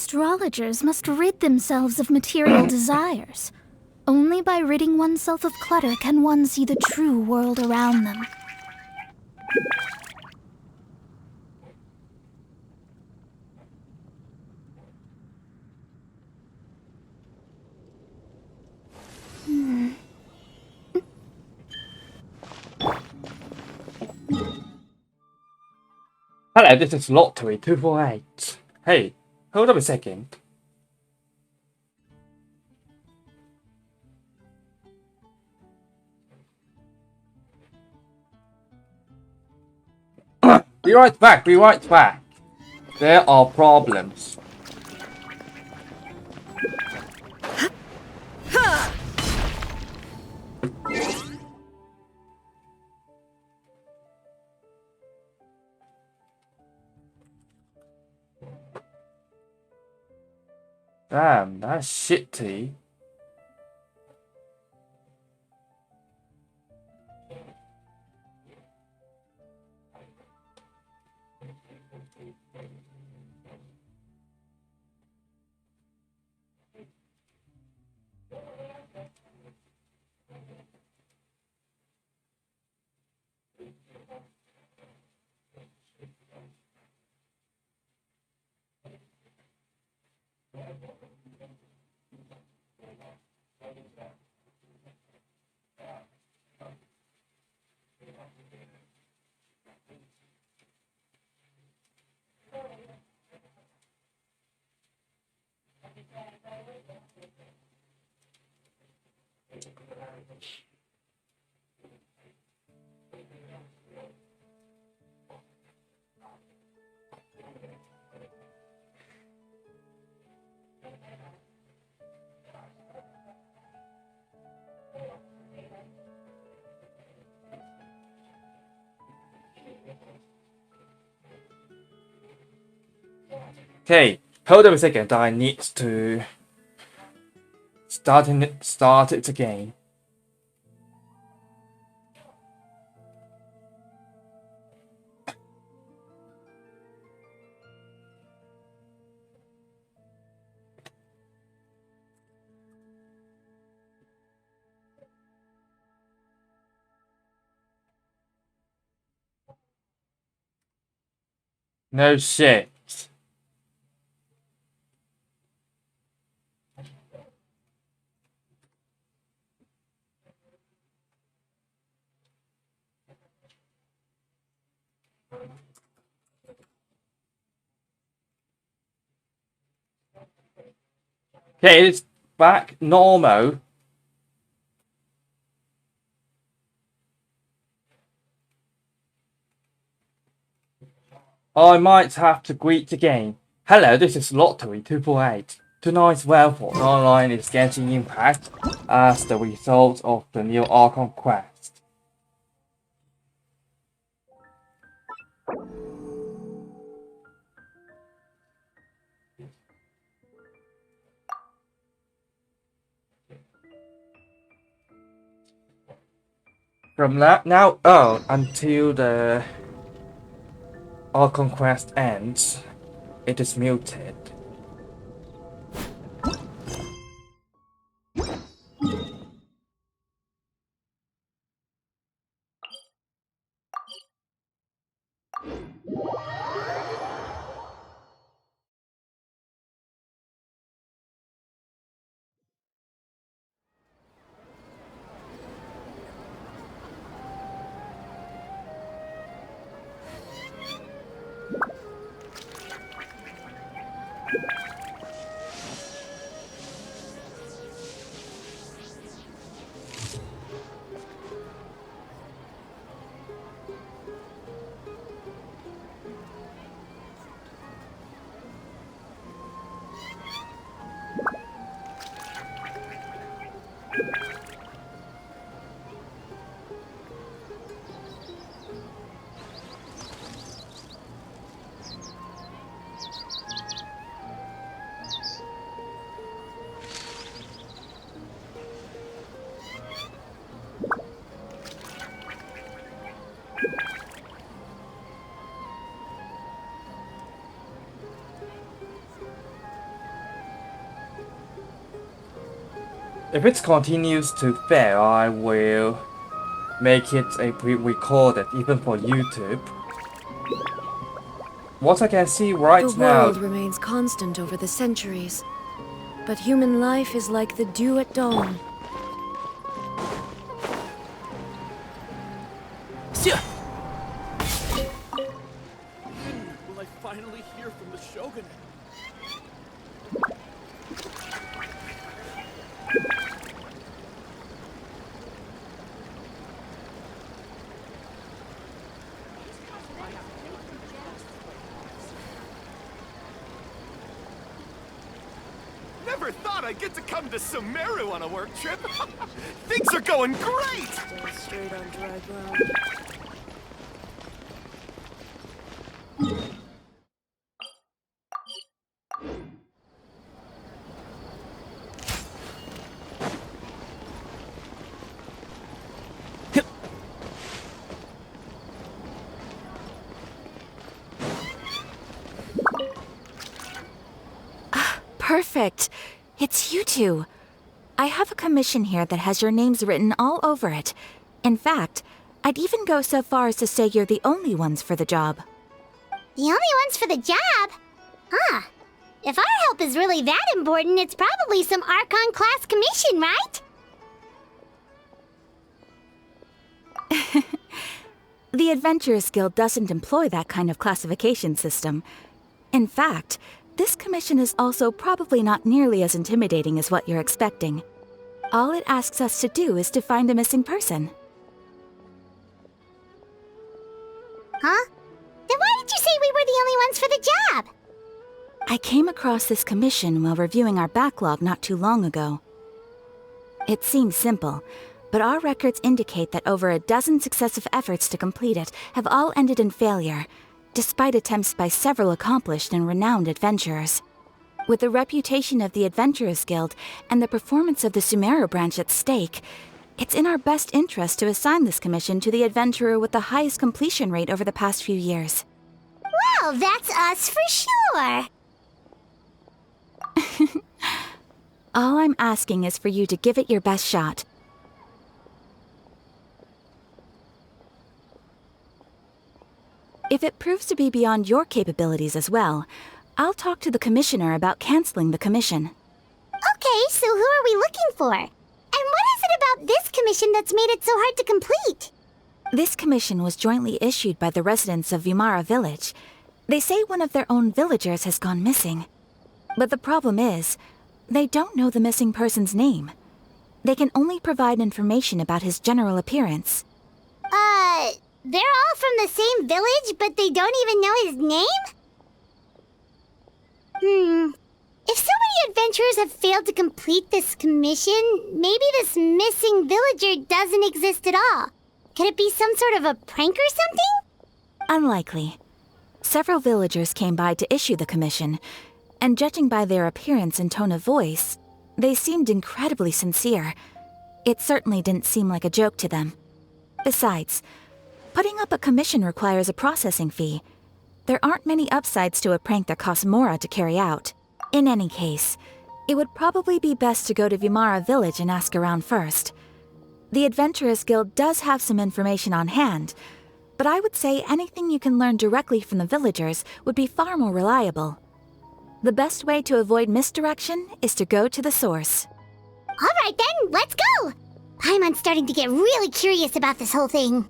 astrologers must rid themselves of material desires. Only by ridding oneself of clutter can one see the true world around them. Hello, this is Lottery 248. Hey, hold up a second. Be right back, be right back. There are problems. Damn, that's shitty. Okay, hold up a second. I need to start it again. No shit. Okay, it's back normal. I might have to greet again. Hello, this is Lottery 248. Tonight's Wellport Online is Genshin Impact as the result of the new Archon quest. From now on until the Archon quest ends, it is muted. If it continues to fail, I will make it a pre-recorded, even for YouTube. What I can see right The now... world remains constant over the centuries, but human life is like the dew at dawn. Will I finally hear from the Shogunate? Never thought I'd get to come to Sumeru on a work trip. Things are going great! Still straight on dry ground. Perfect. It's you two. I have a commission here that has your names written all over it. In fact, I'd even go so far as to say you're the only ones for the job. The only ones for the job? Huh. If our help is really that important, it's probably some Archon class commission, right? The Adventurers Guild doesn't employ that kind of classification system. In fact, this commission is also probably not nearly as intimidating as what you're expecting. All it asks us to do is to find a missing person. Huh? Then why did you say we were the only ones for the job? I came across this commission while reviewing our backlog not too long ago. It seems simple, but our records indicate that over a dozen successive efforts to complete it have all ended in failure, despite attempts by several accomplished and renowned adventurers. With the reputation of the Adventurers Guild and the performance of the Sumeru branch at stake, it's in our best interest to assign this commission to the adventurer with the highest completion rate over the past few years. Well, that's us for sure. All I'm asking is for you to give it your best shot. If it proves to be beyond your capabilities as well, I'll talk to the commissioner about canceling the commission. Okay, so who are we looking for? And what is it about this commission that's made it so hard to complete? This commission was jointly issued by the residents of Vimara Village. They say one of their own villagers has gone missing. But the problem is, they don't know the missing person's name. They can only provide information about his general appearance. They're all from the same village, but they don't even know his name? If so many adventurers have failed to complete this commission, maybe this missing villager doesn't exist at all. Could it be some sort of a prank or something? Unlikely. Several villagers came by to issue the commission, and judging by their appearance and tone of voice, they seemed incredibly sincere. It certainly didn't seem like a joke to them. Besides, putting up a commission requires a processing fee. There aren't many upsides to a prank that costs Mora to carry out. In any case, it would probably be best to go to Vimara Village and ask around first. The Adventurers Guild does have some information on hand, but I would say anything you can learn directly from the villagers would be far more reliable. The best way to avoid misdirection is to go to the source. All right then, let's go! Paimon's starting to get really curious about this whole thing.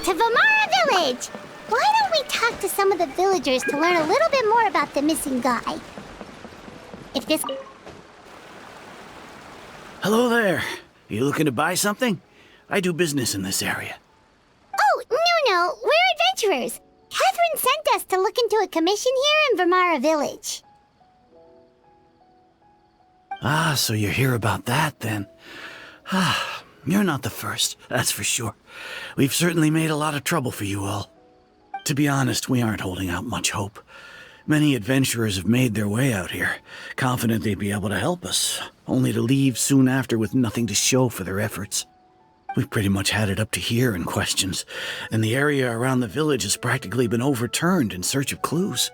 To Vimara Village! Why don't we talk to some of the villagers to learn a little bit more about the missing guy? If this... Hello there. You looking to buy something? I do business in this area. Oh, no, we're adventurers. Catherine sent us to look into a commission here in Vimara Village. Ah, so you're here about that then. You're not the first, that's for sure. We've certainly made a lot of trouble for you all. To be honest, we aren't holding out much hope. Many adventurers have made their way out here, confident they'd be able to help us, only to leave soon after with nothing to show for their efforts. We've pretty much had it up to here in questions, and the area around the village has practically been overturned in search of clues.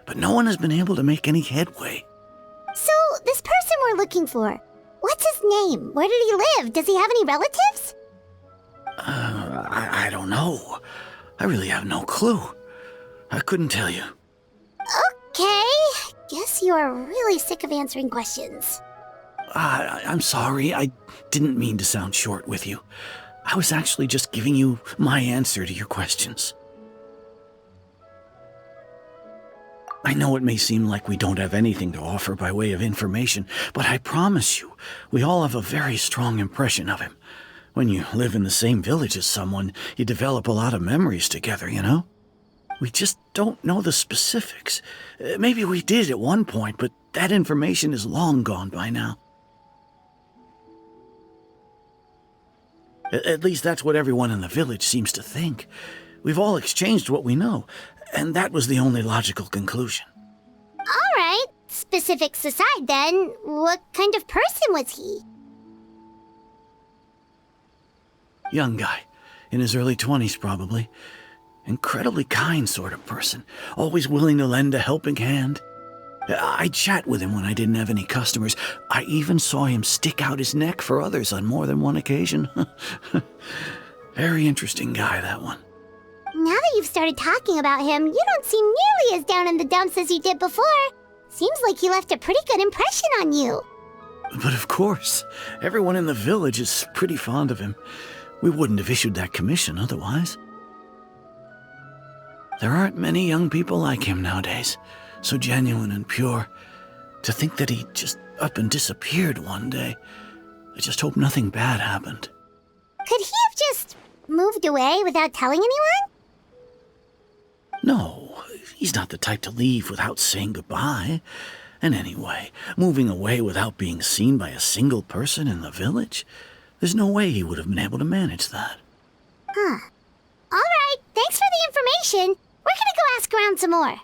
But no one has been able to make any headway. So, this person we're looking for, what's his name? Where did he live? Does he have any relatives? I don't know. I really have no clue. I couldn't tell you. Okay, guess you are really sick of answering questions. I'm sorry, I didn't mean to sound short with you. I was actually just giving you my answer to your questions. I know it may seem like we don't have anything to offer by way of information, but I promise you, we all have a very strong impression of him. When you live in the same village as someone, you develop a lot of memories together, you know? We just don't know the specifics. Maybe we did at one point, but that information is long gone by now. At least that's what everyone in the village seems to think. We've all exchanged what we know, and that was the only logical conclusion. All right, specifics aside then, what kind of person was he? Young guy, in his early 20s probably. Incredibly kind sort of person, always willing to lend a helping hand. I'd chat with him when I didn't have any customers. I even saw him stick out his neck for others on more than one occasion. Very interesting guy, that one. Now that you've started talking about him, you don't seem nearly as down in the dumps as you did before. Seems like he left a pretty good impression on you. But of course, everyone in the village is pretty fond of him. We wouldn't have issued that commission otherwise. There aren't many young people like him nowadays, so genuine and pure. To think that he just up and disappeared one day. I just hope nothing bad happened. Could he have just moved away without telling anyone? No, he's not the type to leave without saying goodbye. And anyway, moving away without being seen by a single person in the village? There's no way he would have been able to manage that. Huh. All right, thanks for the information. We're gonna go ask around some more.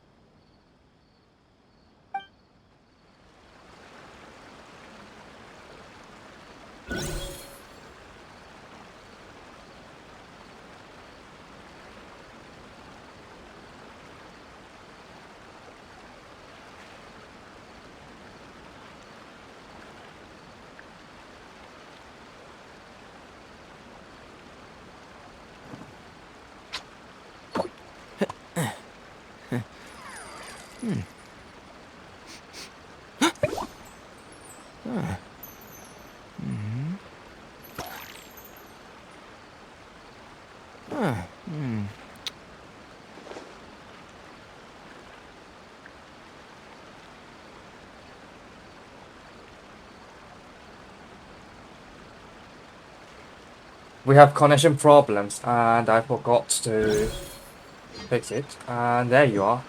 We have connection problems and I forgot to fix it. And there you are.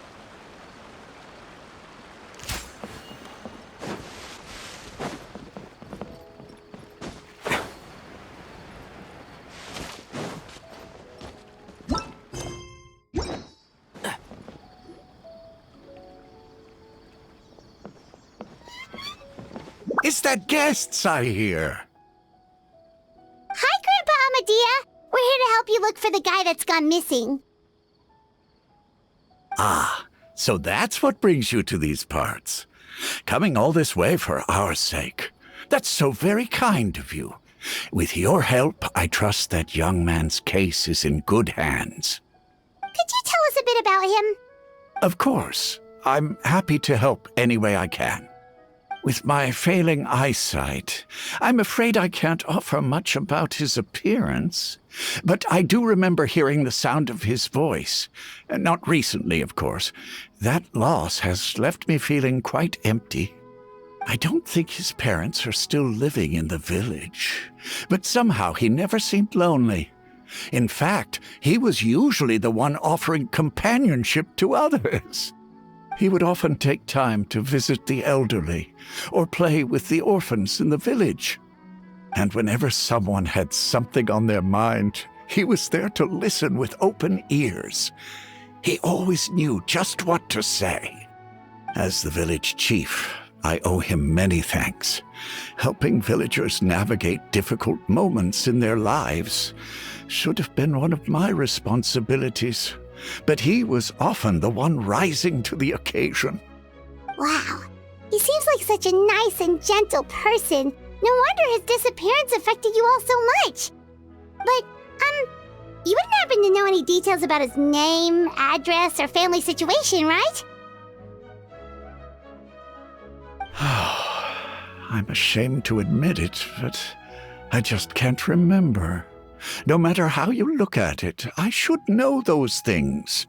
It's the guests I hear. Hi, Grandpa Amadea. We're here to help you look for the guy that's gone missing. Ah, so that's what brings you to these parts. Coming all this way for our sake. That's so very kind of you. With your help, I trust that young man's case is in good hands. Could you tell us a bit about him? Of course. I'm happy to help any way I can. With my failing eyesight, I'm afraid I can't offer much about his appearance. But I do remember hearing the sound of his voice. Not recently, of course. That loss has left me feeling quite empty. I don't think his parents are still living in the village. But somehow he never seemed lonely. In fact, he was usually the one offering companionship to others. He would often take time to visit the elderly or play with the orphans in the village. And whenever someone had something on their mind, he was there to listen with open ears. He always knew just what to say. As the village chief, I owe him many thanks. Helping villagers navigate difficult moments in their lives should have been one of my responsibilities, but he was often the one rising to the occasion. Wow, he seems like such a nice and gentle person. No wonder his disappearance affected you all so much. But, you wouldn't happen to know any details about his name, address, or family situation, right? I'm ashamed to admit it, but I just can't remember. No matter how you look at it, I should know those things.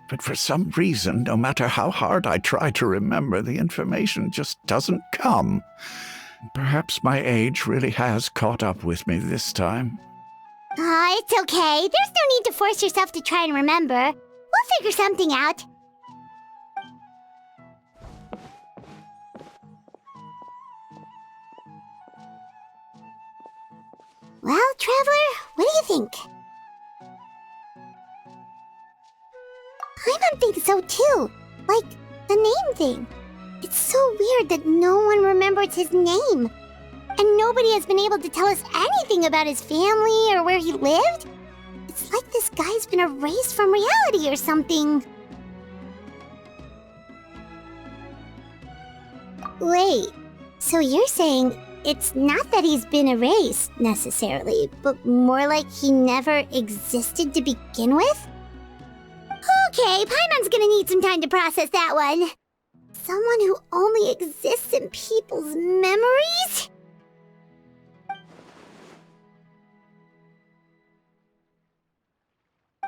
But for some reason, no matter how hard I try to remember, the information just doesn't come. Perhaps my age really has caught up with me this time. It's okay. There's no need to force yourself to try and remember. We'll figure something out. Well, Traveler, what do you think? Paimon thinks so too. Like, the name thing. It's so weird that no one remembers his name. And nobody has been able to tell us anything about his family or where he lived. It's like this guy's been erased from reality or something. Wait, so you're saying it's not that he's been erased, necessarily, but more like he never existed to begin with? Okay, Paimon's gonna need some time to process that one. Someone who only exists in people's memories?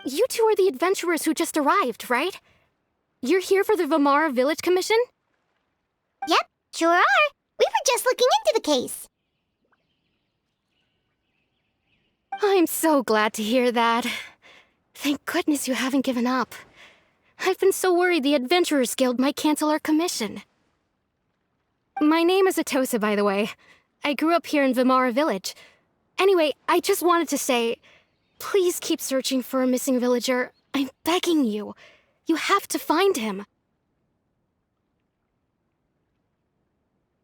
You two are the adventurers who just arrived, right? You're here for the Vamara Village Commission? Yep, sure are. We were just looking into the case. I'm so glad to hear that. Thank goodness you haven't given up. I've been so worried the Adventurers Guild might cancel our commission. My name is Atosa, by the way. I grew up here in Vamara Village. Anyway, I just wanted to say, please keep searching for a missing villager. I'm begging you. You have to find him.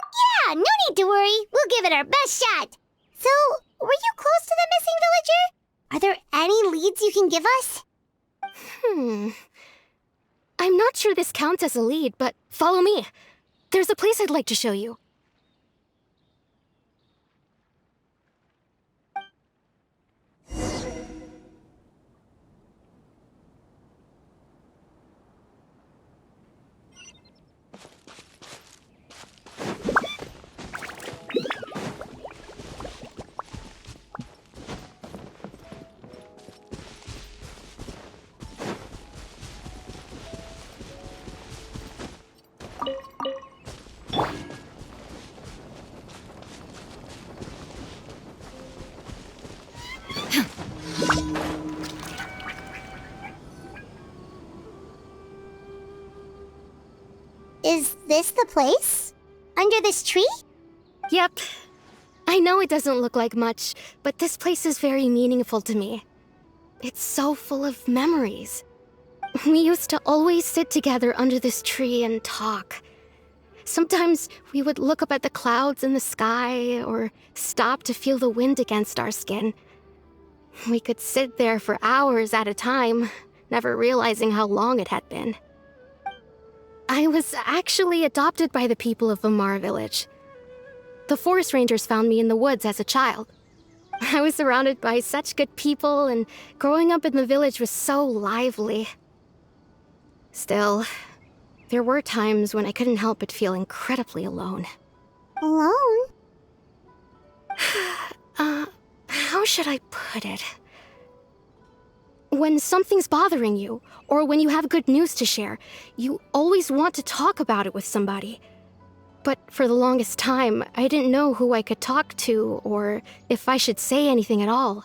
Yeah, no need to worry. We'll give it our best shot. So, were you close to the missing villager? Are there any leads you can give us? I'm not sure this counts as a lead, but follow me. There's a place I'd like to show you. Is this the place? Under this tree? Yep. I know it doesn't look like much, but this place is very meaningful to me. It's so full of memories. We used to always sit together under this tree and talk. Sometimes we would look up at the clouds in the sky, or stop to feel the wind against our skin. We could sit there for hours at a time, never realizing how long it had been. I was actually adopted by the people of Vamara Village. The forest rangers found me in the woods as a child. I was surrounded by such good people, and growing up in the village was so lively. Still, there were times when I couldn't help but feel incredibly alone. Alone? How should I put it? When something's bothering you, or when you have good news to share, you always want to talk about it with somebody. But for the longest time, I didn't know who I could talk to, or if I should say anything at all.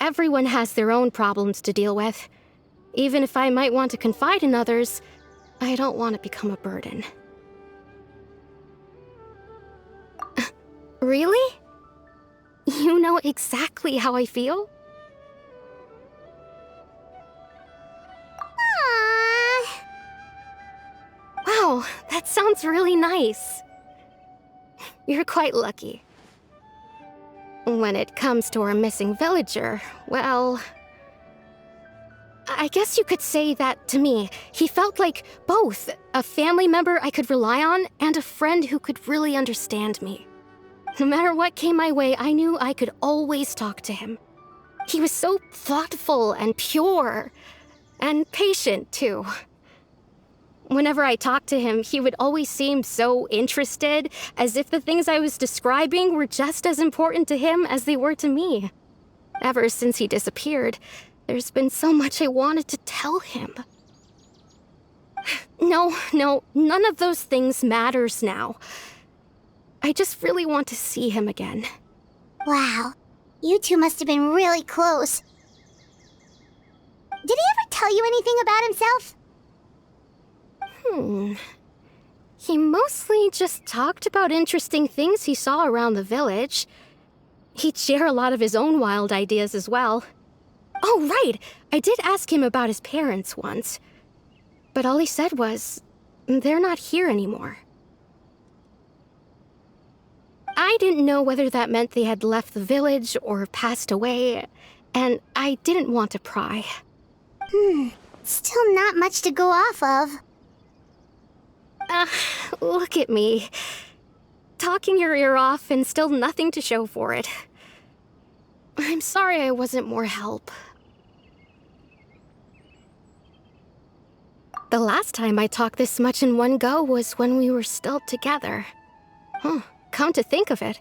Everyone has their own problems to deal with. Even if I might want to confide in others, I don't want to become a burden. Really? exactly how I feel? Aww. Wow, that sounds really nice. You're quite lucky. When it comes to our missing villager, well, I guess you could say that to me. He felt like both a family member I could rely on and a friend who could really understand me. No matter what came my way, I knew I could always talk to him. He was so thoughtful and pure, and patient too. Whenever I talked to him, he would always seem so interested, as if the things I was describing were just as important to him as they were to me. Ever since he disappeared, there's been so much I wanted to tell him. No, none of those things matters now. I just really want to see him again. Wow, you two must have been really close. Did he ever tell you anything about himself? He mostly just talked about interesting things he saw around the village. He'd share a lot of his own wild ideas as well. Oh, right! I did ask him about his parents once. But all he said was, they're not here anymore. I didn't know whether that meant they had left the village or passed away, and I didn't want to pry. Still not much to go off of. Look at me. Talking your ear off and still nothing to show for it. I'm sorry I wasn't more help. The last time I talked this much in one go was when we were still together. Come to think of it,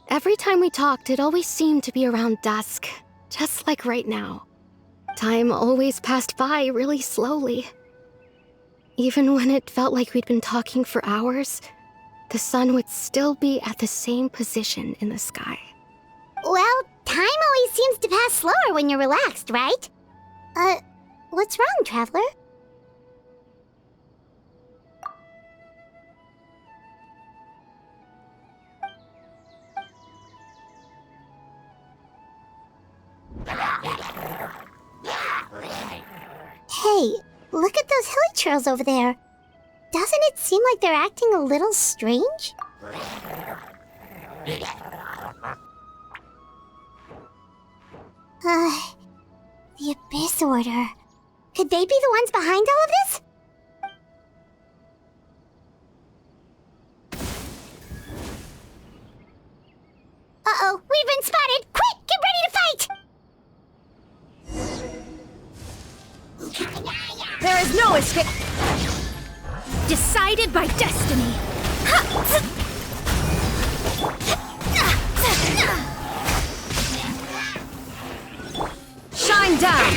every time we talked, it always seemed to be around dusk, just like right now. Time always passed by really slowly. Even when it felt like we'd been talking for hours, the sun would still be at the same position in the sky. Well, time always seems to pass slower when you're relaxed, right? What's wrong, Traveler? Hey, look at those hilly churls over there. Doesn't it seem like they're acting a little strange? The Abyss Order. Could they be the ones behind all of this? Uh-oh, we've been spotted! Quick, get ready to fight! There is no escape. Decided by destiny. Shine down.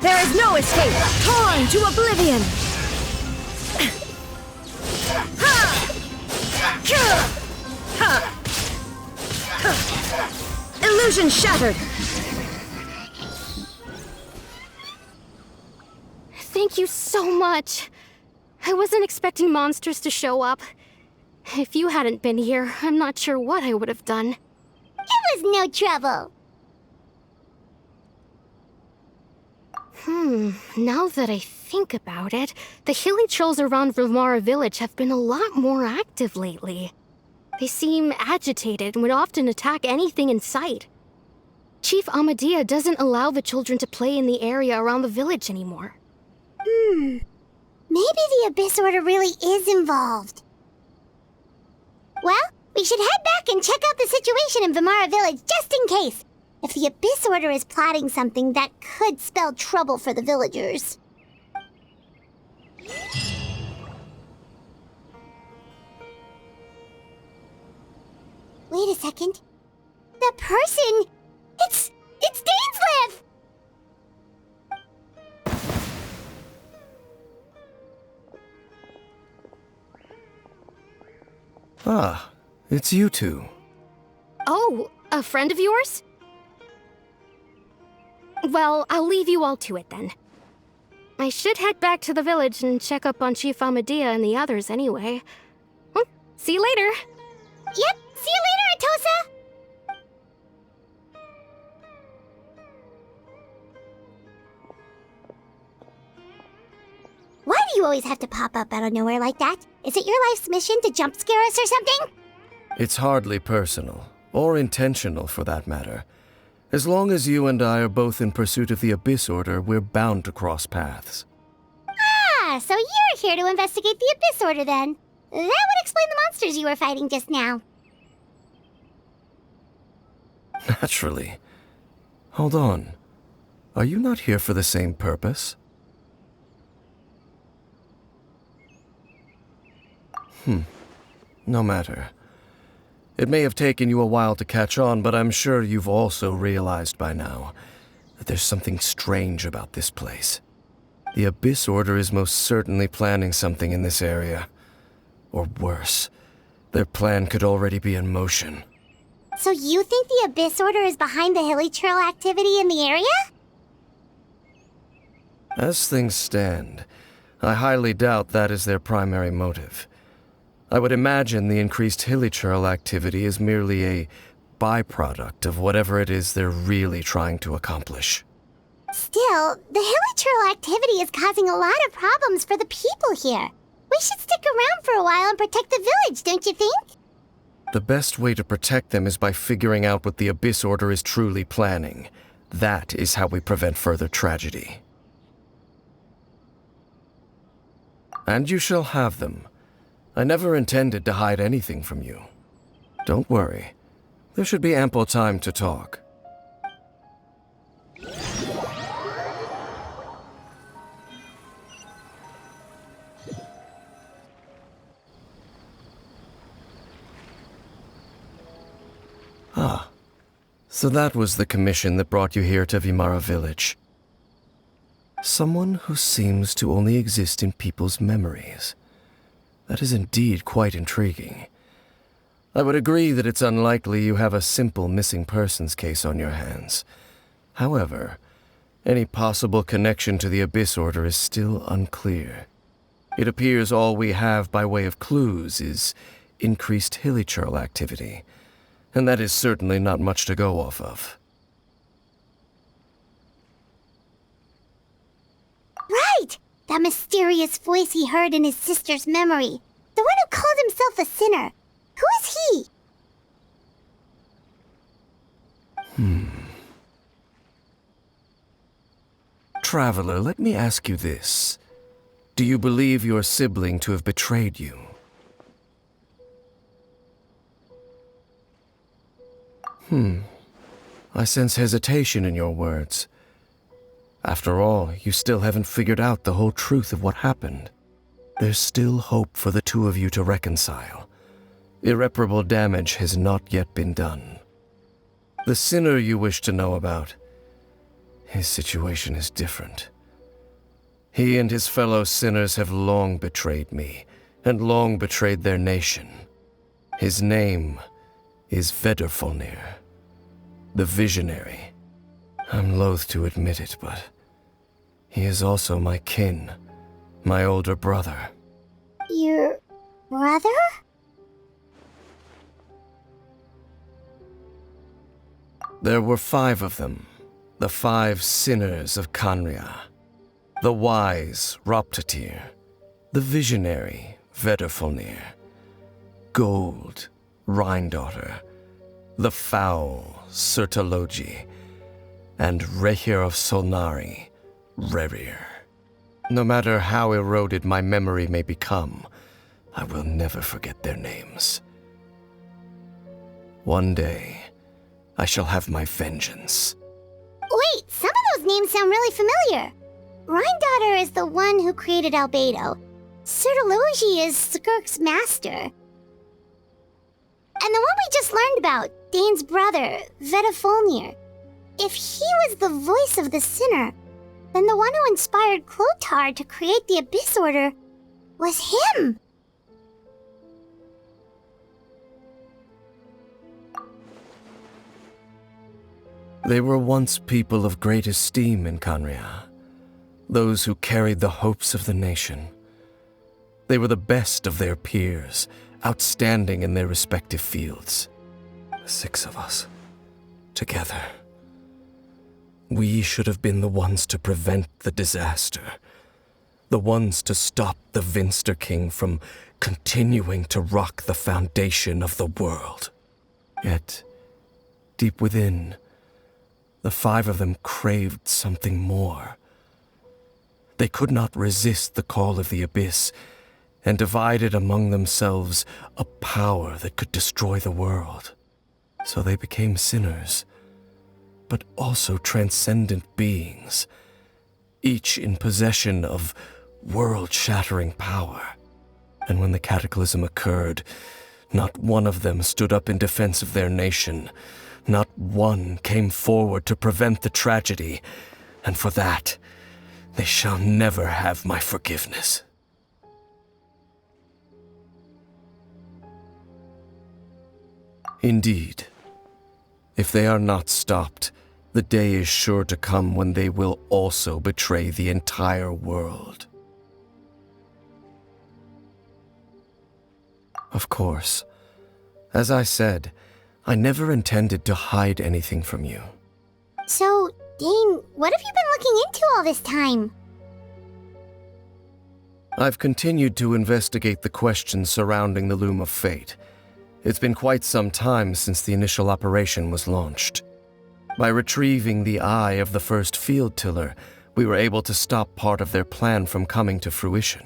There is no escape. Torn to oblivion. Illusion shattered. Thank you so much. I wasn't expecting monsters to show up. If you hadn't been here, I'm not sure what I would have done. It was no trouble. Now that I think about it, the hilly trolls around Vimara village have been a lot more active lately. They seem agitated and would often attack anything in sight. Chief Amadea doesn't allow the children to play in the area around the village anymore. Maybe the Abyss Order really is involved. Well, we should head back and check out the situation in Vimara village just in case. If the Abyss Order is plotting something that could spell trouble for the villagers. Wait a second. That person... It's Dainsleif! Ah, it's you two. Oh, a friend of yours? Well, I'll leave you all to it then. I should head back to the village and check up on Chief Amadea and the others anyway. Well, see you later. Yep, see you later, Atosa! Why do you always have to pop up out of nowhere like that? Is it your life's mission to jump scare us or something? It's hardly personal, or intentional for that matter. As long as you and I are both in pursuit of the Abyss Order, we're bound to cross paths. Ah, so you're here to investigate the Abyss Order then. That would explain the monsters you were fighting just now. Naturally. Hold on. Are you not here for the same purpose? No matter. It may have taken you a while to catch on, but I'm sure you've also realized by now that there's something strange about this place. The Abyss Order is most certainly planning something in this area. Or worse, their plan could already be in motion. So you think the Abyss Order is behind the hilly trail activity in the area? As things stand, I highly doubt that is their primary motive. I would imagine the increased hilly trail activity is merely a byproduct of whatever it is they're really trying to accomplish. Still, the hilly trail activity is causing a lot of problems for the people here. We should stick around for a while and protect the village, don't you think? The best way to protect them is by figuring out what the Abyss Order is truly planning. That is how we prevent further tragedy. And you shall have them. I never intended to hide anything from you. Don't worry. There should be ample time to talk. Ah, so that was the commission that brought you here to Vimara Village. Someone who seems to only exist in people's memories. That is indeed quite intriguing. I would agree that it's unlikely you have a simple missing persons case on your hands. However, any possible connection to the Abyss Order is still unclear. It appears all we have by way of clues is increased hilly trail activity, and that is certainly not much to go off of. Right! That mysterious voice he heard in his sister's memory. The one who called himself a sinner. Who is he? Traveler, let me ask you this. Do you believe your sibling to have betrayed you? I sense hesitation in your words. After all, you still haven't figured out the whole truth of what happened. There's still hope for the two of you to reconcile. Irreparable damage has not yet been done. The sinner you wish to know about, his situation is different. He and his fellow sinners have long betrayed me, and long betrayed their nation. His name is Vedrfolnir, the Visionary. I'm loath to admit it, but he is also my kin, my older brother. Your brother? There were 5 of them, the 5 sinners of Kanria. The wise Roptatir, the visionary Vedrfolnir, Gold Rhindaughter, the foul Sertologi, and Rehir of Solnari, Rerir. No matter how eroded my memory may become, I will never forget their names. One day, I shall have my vengeance. Wait, some of those names sound really familiar. Rhindaughter is the one who created Albedo. Sertologi is Skirk's master. And the one we just learned about, Dane's brother, Vedrfolnir. If he was the voice of the sinner, then the one who inspired Clotar to create the Abyss Order was him. They were once people of great esteem in Canria, those who carried the hopes of the nation. They were the best of their peers, outstanding in their respective fields. 6 of us, together. We should have been the ones to prevent the disaster, the ones to stop the Vinster King from continuing to rock the foundation of the world. Yet, deep within, the 5 of them craved something more. They could not resist the call of the Abyss, and divided among themselves a power that could destroy the world. So they became sinners, but also transcendent beings, each in possession of world-shattering power. And when the cataclysm occurred, not one of them stood up in defense of their nation. Not one came forward to prevent the tragedy, and for that, they shall never have my forgiveness. Indeed, if they are not stopped, the day is sure to come when they will also betray the entire world. Of course, as I said, I never intended to hide anything from you. So, Dane, what have you been looking into all this time? I've continued to investigate the questions surrounding the Loom of Fate. It's been quite some time since the initial operation was launched. By retrieving the eye of the first field tiller, we were able to stop part of their plan from coming to fruition.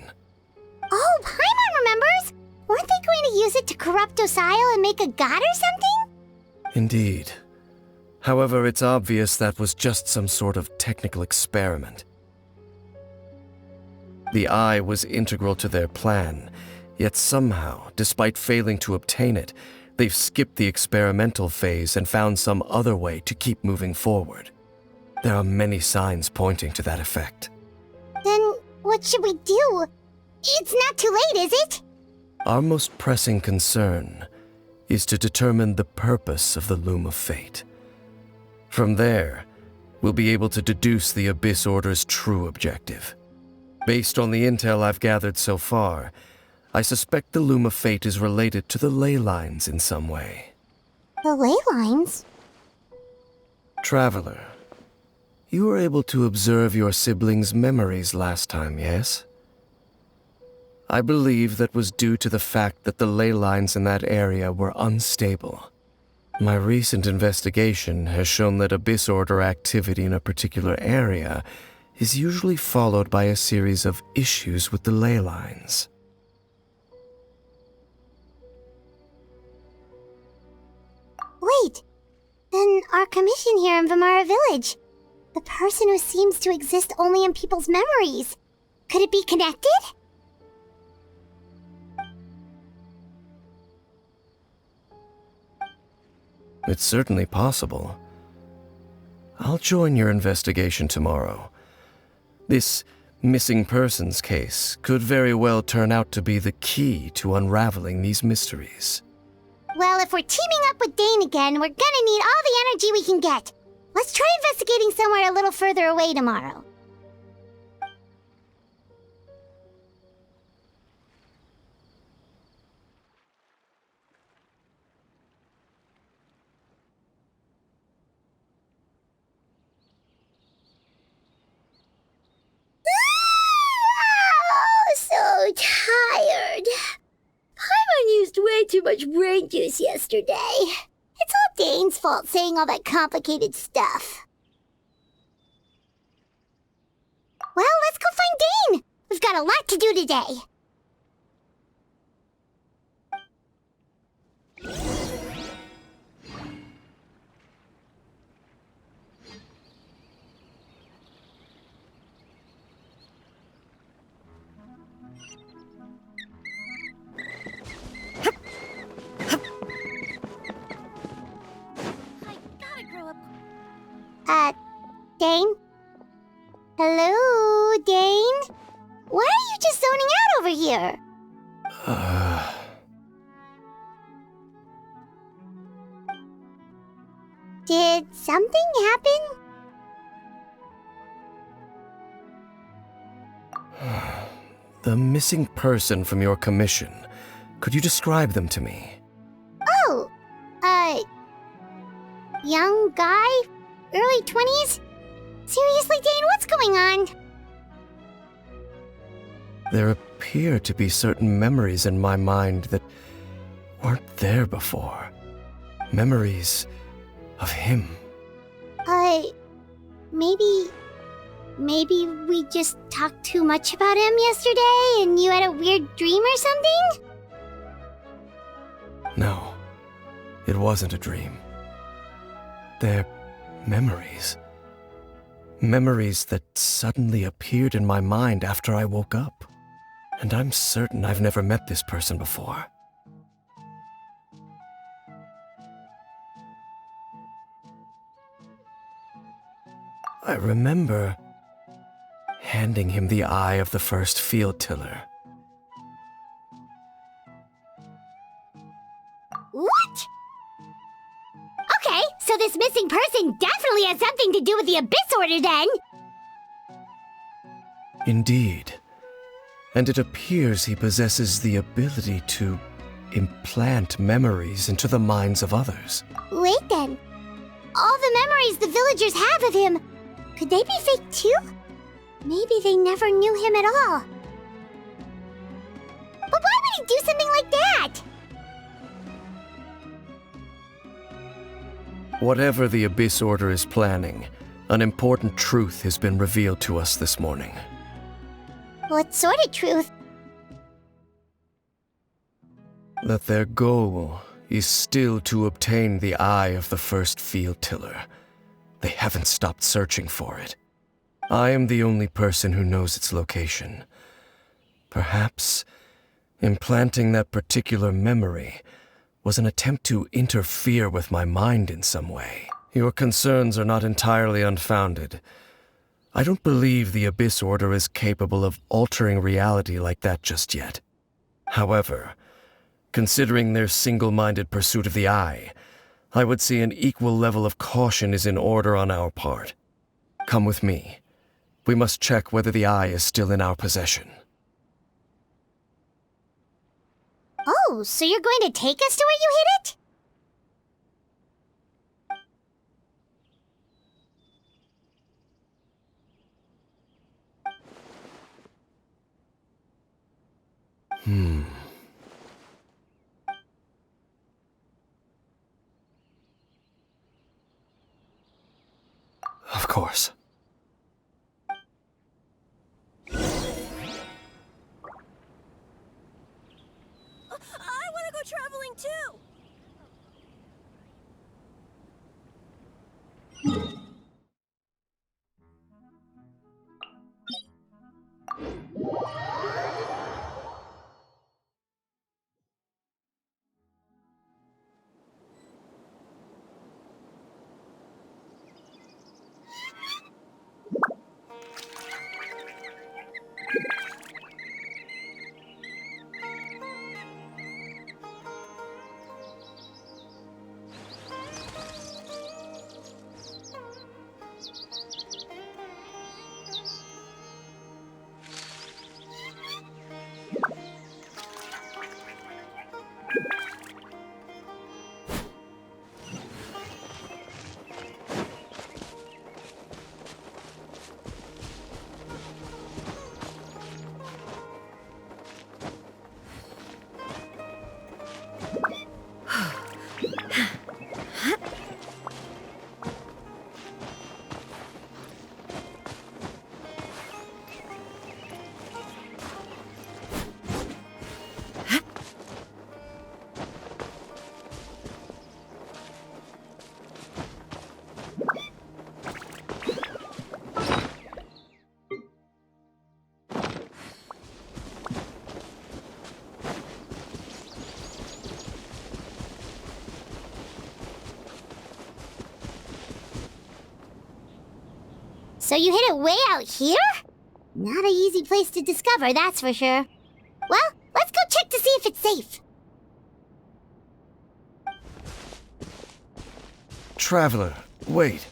Oh, Paimon remembers! Weren't they going to use it to corrupt Osial and make a god or something? Indeed. However, it's obvious that was just some sort of technical experiment. The eye was integral to their plan, yet somehow, despite failing to obtain it, they've skipped the experimental phase and found some other way to keep moving forward. There are many signs pointing to that effect. Then what should we do? It's not too late, is it? Our most pressing concern is to determine the purpose of the Loom of Fate. From there, we'll be able to deduce the Abyss Order's true objective. Based on the intel I've gathered so far, I suspect the Loom of Fate is related to the ley lines in some way. The ley lines? Traveler, you were able to observe your siblings' memories last time, yes? I believe that was due to the fact that the ley lines in that area were unstable. My recent investigation has shown that Abyss Order activity in a particular area is usually followed by a series of issues with the ley lines. Wait, then our commission here in Vimara Village, the person who seems to exist only in people's memories, could it be connected? It's certainly possible. I'll join your investigation tomorrow. This missing persons case could very well turn out to be the key to unraveling these mysteries. Well, if we're teaming up with Dane again, we're gonna need all the energy we can get. Let's try investigating somewhere a little further away tomorrow. So tired. Paimon used way too much brain juice yesterday. It's all Dane's fault saying all that complicated stuff. Well, let's go find Dane! We've got a lot to do today. Dane? Hello, Dane? Why are you just zoning out over here? Did something happen? The missing person from your commission. Could you describe them to me? Oh, young guy? Early 20s? Seriously, Dane, what's going on? There appear to be certain memories in my mind that weren't there before. Memories of him. Maybe we just talked too much about him yesterday and you had a weird dream or something? No, it wasn't a dream. They're memories. Memories that suddenly appeared in my mind after I woke up. And I'm certain I've never met this person before. I remember handing him the eye of the first field tiller. What? Okay, so this missing person definitely has something to do with the Abyss Order then! Indeed. And it appears he possesses the ability to implant memories into the minds of others. Wait then. All the memories the villagers have of him, could they be fake too? Maybe they never knew him at all. But why would he do something like that? Whatever the Abyss Order is planning, an important truth has been revealed to us this morning. What sort of truth? That their goal is still to obtain the eye of the first field tiller. They haven't stopped searching for it. I am the only person who knows its location. Perhaps implanting that particular memory was an attempt to interfere with my mind in some way. Your concerns are not entirely unfounded. I don't believe the Abyss Order is capable of altering reality like that just yet. However, considering their single-minded pursuit of the eye, I would say an equal level of caution is in order on our part. Come with me. We must check whether the eye is still in our possession. Oh, so you're going to take us to where you hid it? Of course. I want to go traveling too! So you hid it way out here? Not an easy place to discover, that's for sure. Well, let's go check to see if it's safe. Traveler, wait.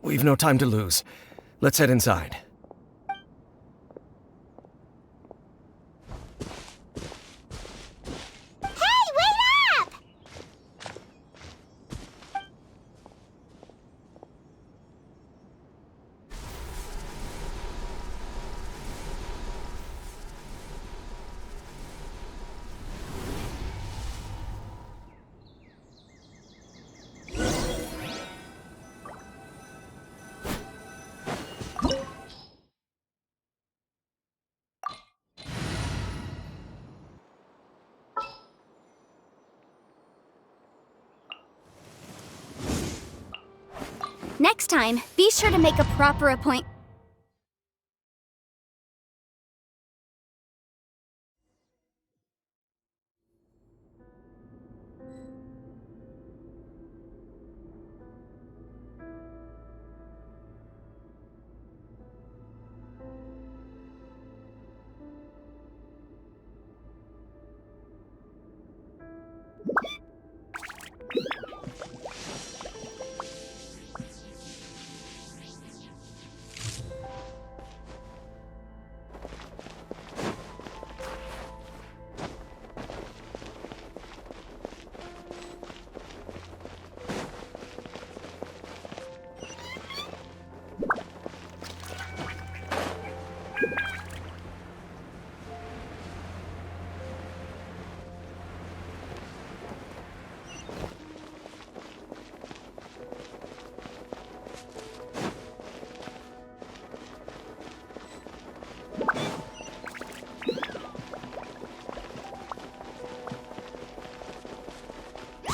We've no time to lose. Let's head inside. Hey, wait up! Next time, be sure to make a proper appointment.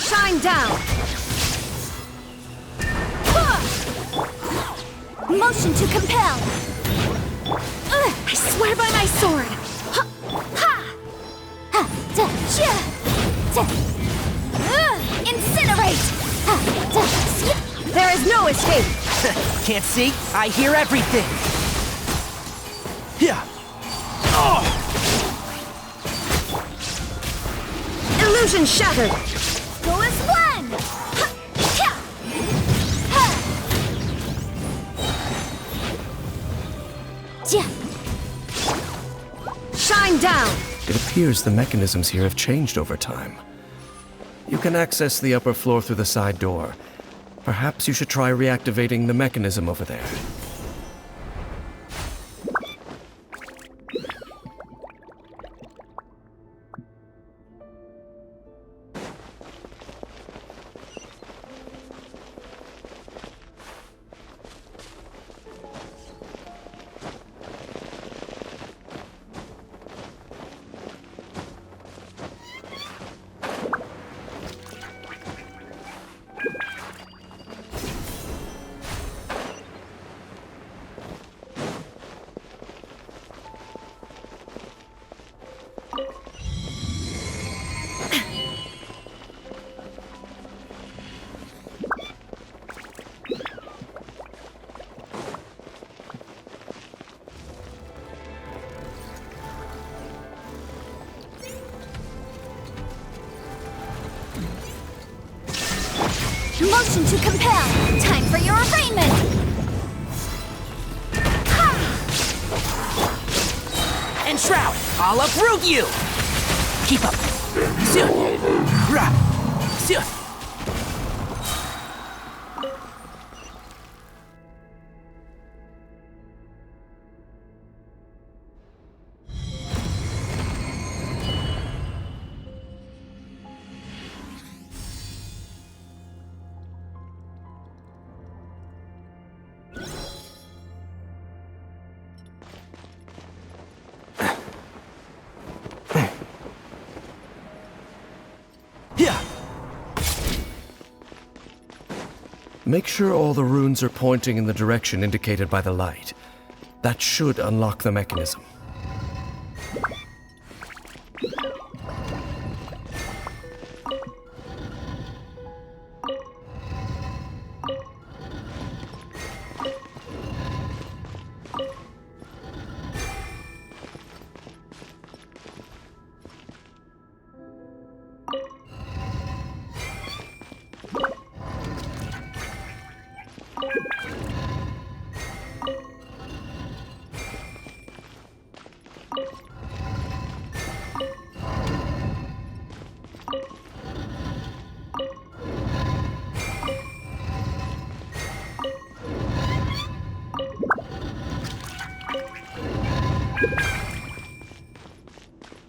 Shine down! Motion to compel. I swear by my sword! Incinerate! There is no escape! Can't see? I hear everything! Yeah. Illusion shattered! Go as one! Shine down! It appears the mechanisms here have changed over time. You can access the upper floor through the side door. Perhaps you should try reactivating the mechanism over there. Motion to compel. Time for your arraignment. Enshroud! I'll uproot you! Keep up! Make sure all the runes are pointing in the direction indicated by the light. That should unlock the mechanism.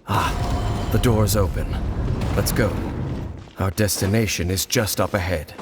Ah, the door's open. Let's go. Our destination is just up ahead.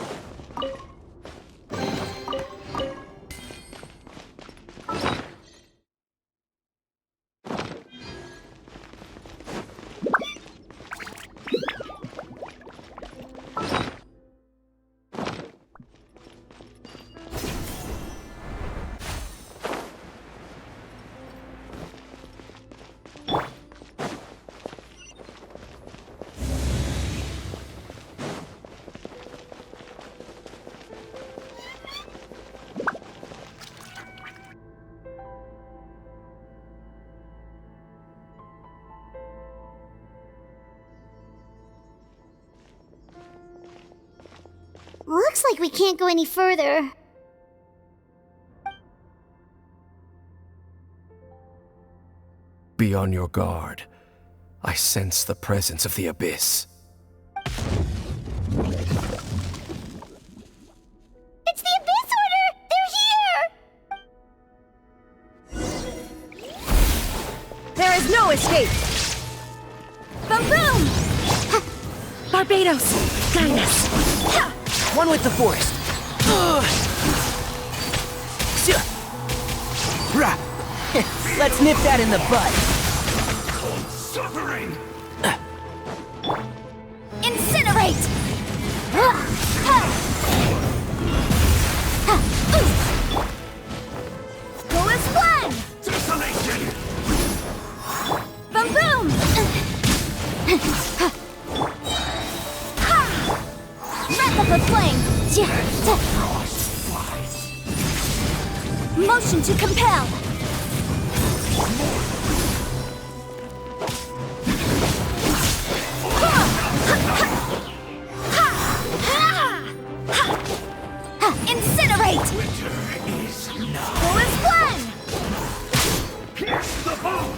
Looks like we can't go any further. Be on your guard. I sense the presence of the Abyss. It's the Abyss Order! They're here! There is no escape! Boom boom! Barbados, guide us! One with the forest. Let's nip that in the bud. Suffering! Incinerate! Go as one! Desolation! Boom boom! Breath of the flame! Motion to compel! Incinerate! Winter is now. Go as one! Pierce the bone!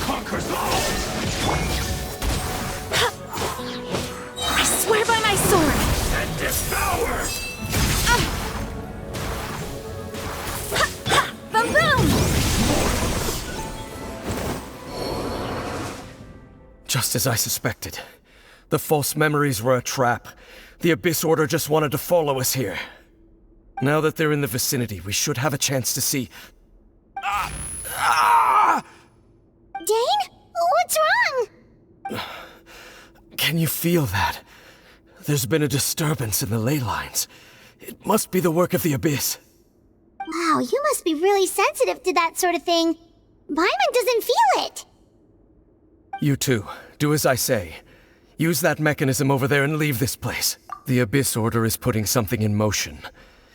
Conquers all! I swear by my sword! And devour! Boom boom! Just as I suspected. The false memories were a trap. The Abyss Order just wanted to follow us here. Now that they're in the vicinity, we should have a chance to see... Dane? What's wrong? Can you feel that? There's been a disturbance in the ley lines. It must be the work of the Abyss. Wow, you must be really sensitive to that sort of thing. Paimon doesn't feel it. You too. Do as I say. Use that mechanism over there and leave this place. The Abyss Order is putting something in motion.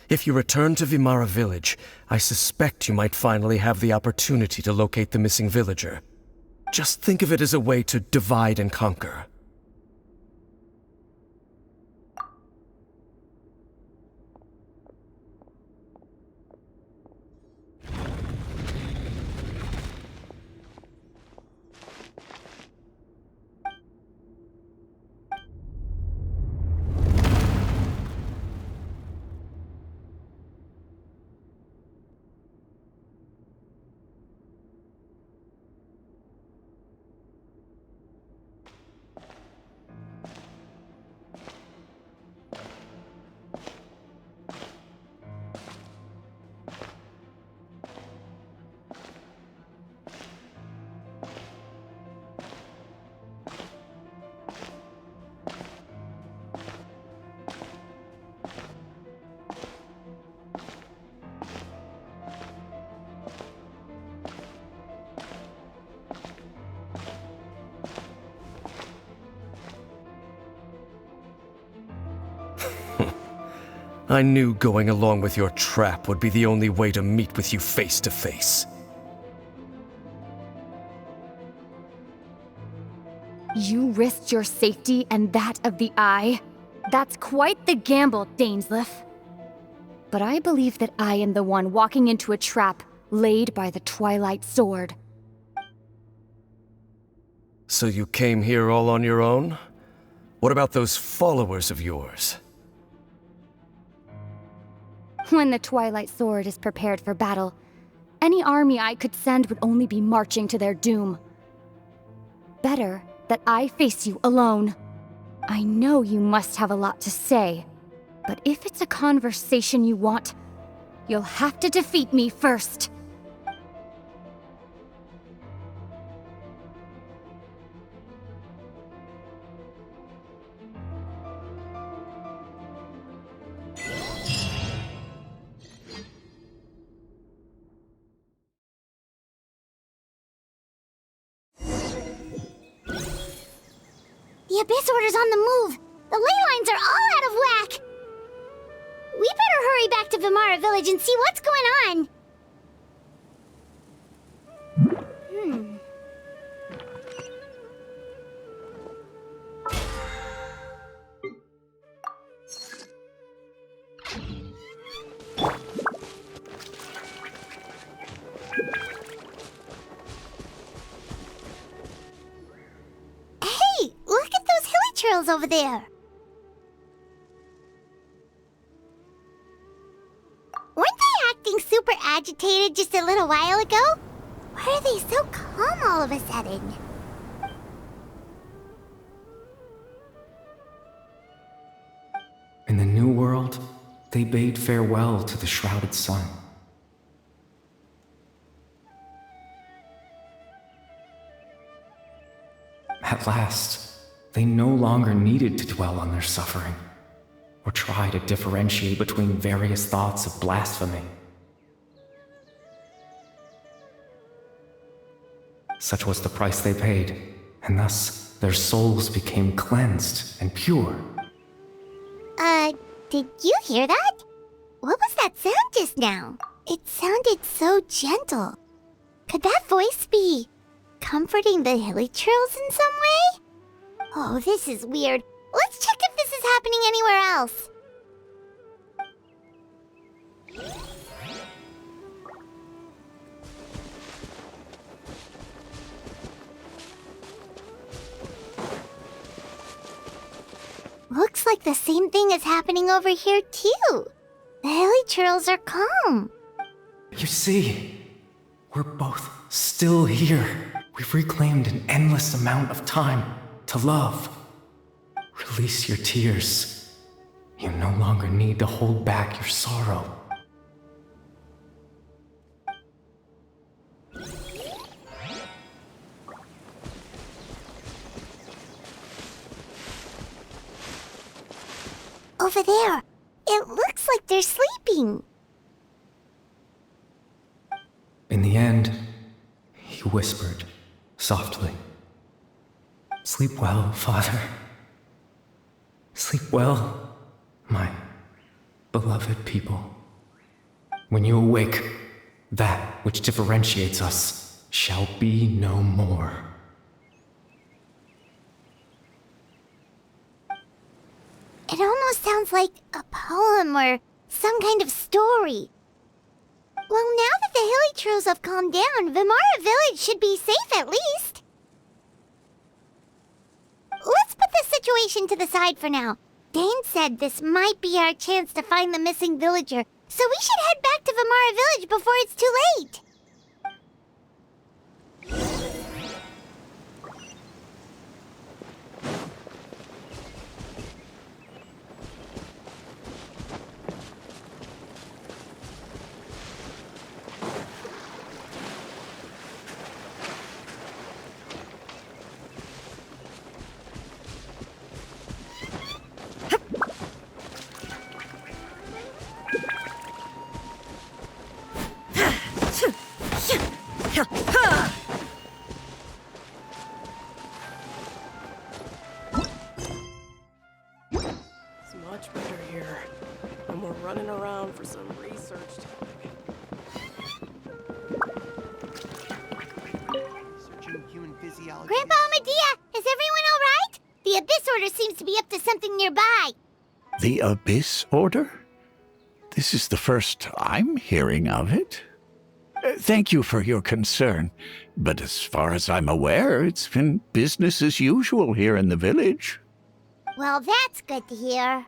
If you return to Vimara Village, I suspect you might finally have the opportunity to locate the missing villager. Just think of it as a way to divide and conquer. I knew going along with your trap would be the only way to meet with you face to face. You risked your safety and that of the Eye? That's quite the gamble, Dainsleif. But I believe that I am the one walking into a trap laid by the Twilight Sword. So you came here all on your own? What about those followers of yours? When the Twilight Sword is prepared for battle, any army I could send would only be marching to their doom. Better that I face you alone. I know you must have a lot to say, but if it's a conversation you want, you'll have to defeat me first. The Abyss Order's on the move! The ley lines are all out of whack! We better hurry back to Vimara Village and see what's going on! Hey! Look at those hilly trails over there! Weren't they acting super agitated just a little while ago? Why are they so calm all of a sudden? In the New World, they bade farewell to the shrouded sun. At last, they no longer needed to dwell on their suffering, or try to differentiate between various thoughts of blasphemy. Such was the price they paid, and thus their souls became cleansed and pure. Did you hear that? What was that sound just now? It sounded so gentle. Could that voice be comforting the hilly trails in some way? Oh, this is weird. Let's check if this is happening anywhere else. Looks like the same thing is happening over here too. The hilly trails are calm. You see, we're both still here. We've reclaimed an endless amount of time to love. Release your tears. You no longer need to hold back your sorrow. Over there. It looks like they're sleeping. In the end, he whispered softly, "Sleep well, Father. Sleep well, my beloved people. When you awake, that which differentiates us shall be no more." It almost sounds like a poem or some kind of story. Well, now that the hilly trails have calmed down, Vimara Village should be safe at least. Let's put the situation to the side for now. Dane said this might be our chance to find the missing villager, so we should head back to Vimara Village before it's too late. It's much better here. No more running around for some research topic. Researching human physiology. Grandpa Medea, is everyone all right? The Abyss Order seems to be up to something nearby. The Abyss Order? This is the first I'm hearing of it. Thank you for your concern, but as far as I'm aware, it's been business as usual here in the village. Well, that's good to hear.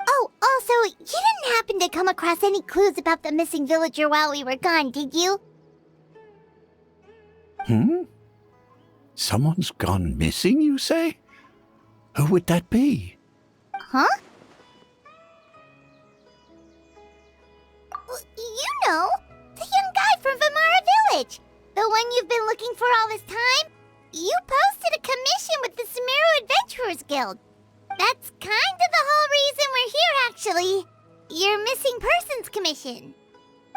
Oh, also, you didn't happen to come across any clues about the missing villager while we were gone, did you? Someone's gone missing, you say? Who would that be? Huh? You know, the young guy from Vamara Village. The one you've been looking for all this time. You posted a commission with the Sumeru Adventurers Guild. That's kind of the whole reason we're here, actually. Your missing persons commission.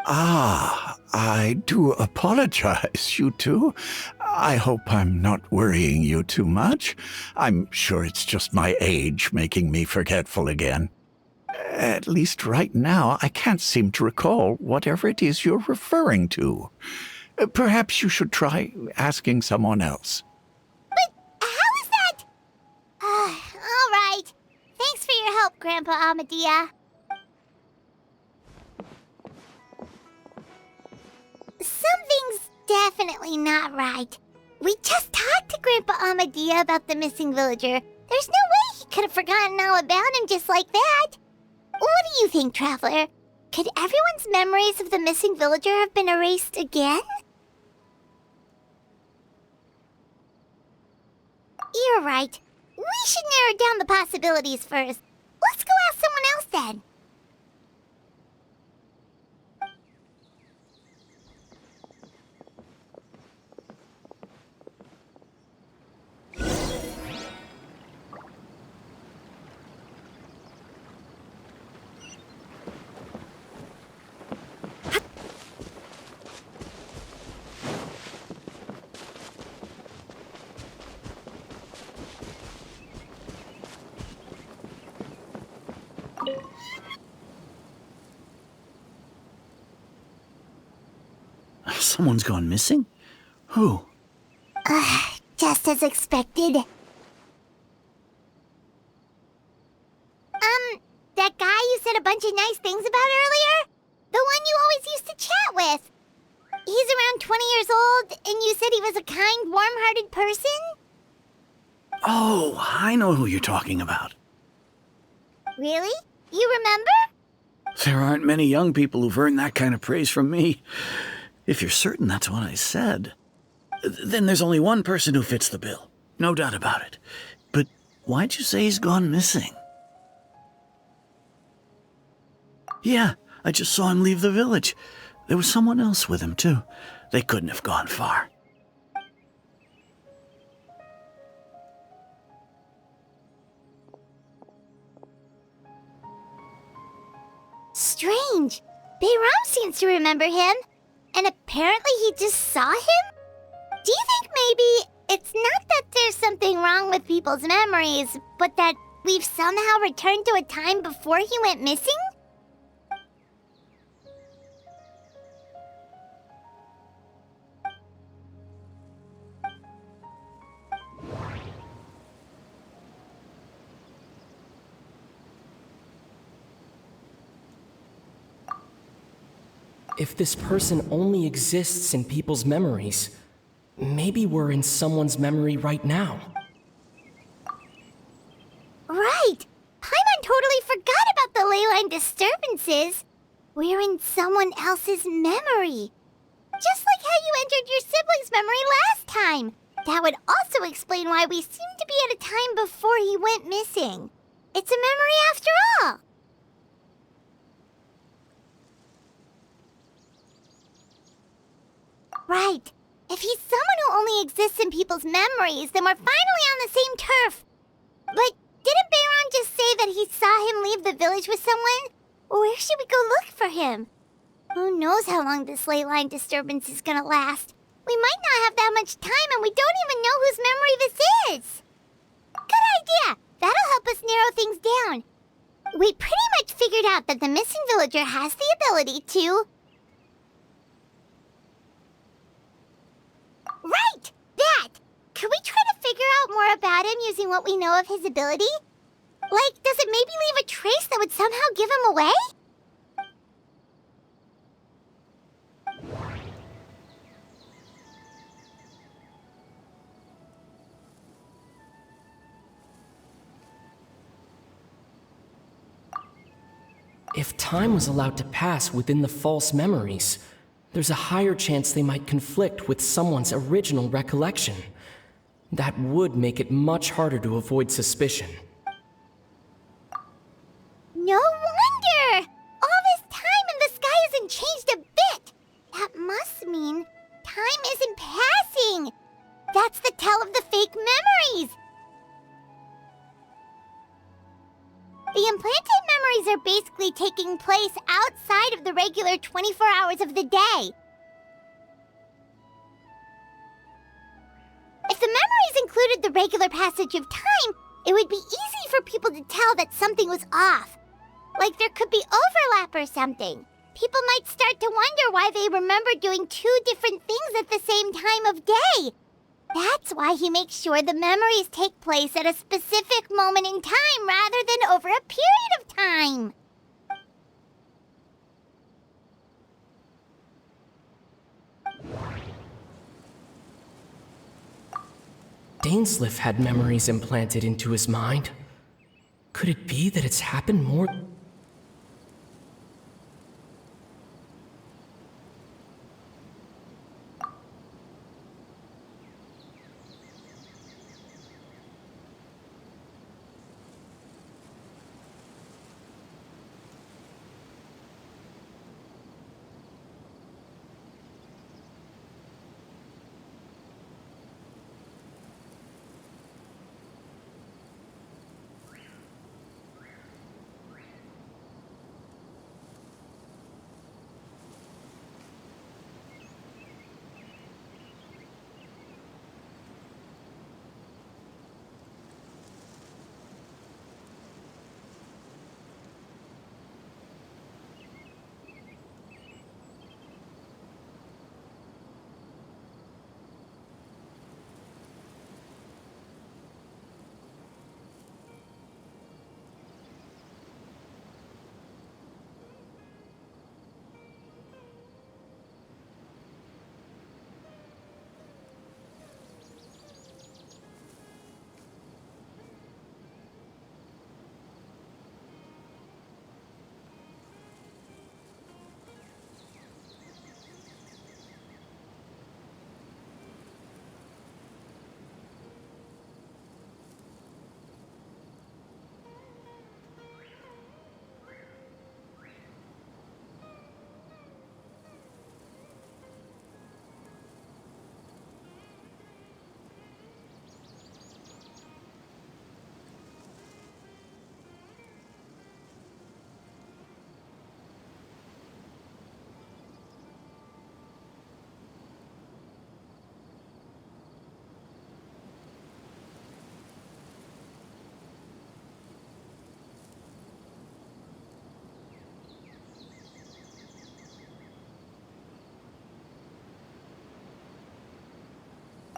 Ah, I do apologize, you two. I hope I'm not worrying you too much. I'm sure it's just my age making me forgetful again. At least right now, I can't seem to recall whatever it is you're referring to. Perhaps you should try asking someone else. But how is that? All right. Thanks for your help, Grandpa Amadia. Something's definitely not right. We just talked to Grandpa Amadia about the missing villager. There's no way he could have forgotten all about him just like that. What do you think, Traveler? Could everyone's memories of the missing villager have been erased again? You're right. We should narrow down the possibilities first. Let's go ask someone else then. Someone's gone missing? Who? Just as expected. That guy you said a bunch of nice things about earlier? The one you always used to chat with. He's around 20 years old, and you said he was a kind, warm-hearted person? Oh, I know who you're talking about. Really? You remember? There aren't many young people who've earned that kind of praise from me. If you're certain that's what I said, then there's only one person who fits the bill. No doubt about it. But why'd you say he's gone missing? Yeah, I just saw him leave the village. There was someone else with him, too. They couldn't have gone far. Strange. Bayram seems to remember him. And apparently he just saw him? Do you think maybe it's not that there's something wrong with people's memories, but that we've somehow returned to a time before he went missing? If this person only exists in people's memories, maybe we're in someone's memory right now. Right! Paimon totally forgot about the ley line disturbances. We're in someone else's memory. Just like how you entered your sibling's memory last time. That would also explain why we seem to be at a time before he went missing. It's a memory after all. Right. If he's someone who only exists in people's memories, then we're finally on the same turf. But didn't Bayron just say that he saw him leave the village with someone? Where should we go look for him? Who knows how long this ley line disturbance is gonna last? We might not have that much time, and we don't even know whose memory this is. Good idea! That'll help us narrow things down. We pretty much figured out that the missing villager has the ability to... Right! That! Could we try to figure out more about him using what we know of his ability? Like, does it maybe leave a trace that would somehow give him away? If time was allowed to pass within the false memories, there's a higher chance they might conflict with someone's original recollection. That would make it much harder to avoid suspicion. No wonder! All this time and the sky hasn't changed a bit! That must mean time isn't passing! That's the tell of the fake memories! The implanted memories are basically taking place outside of the regular 24 hours of the day. If the memories included the regular passage of time, it would be easy for people to tell that something was off. Like there could be overlap or something. People might start to wonder why they remember doing two different things at the same time of day. That's why he makes sure the memories take place at a specific moment in time rather than over a period of time. Dainsleif had memories implanted into his mind. Could it be that it's happened more...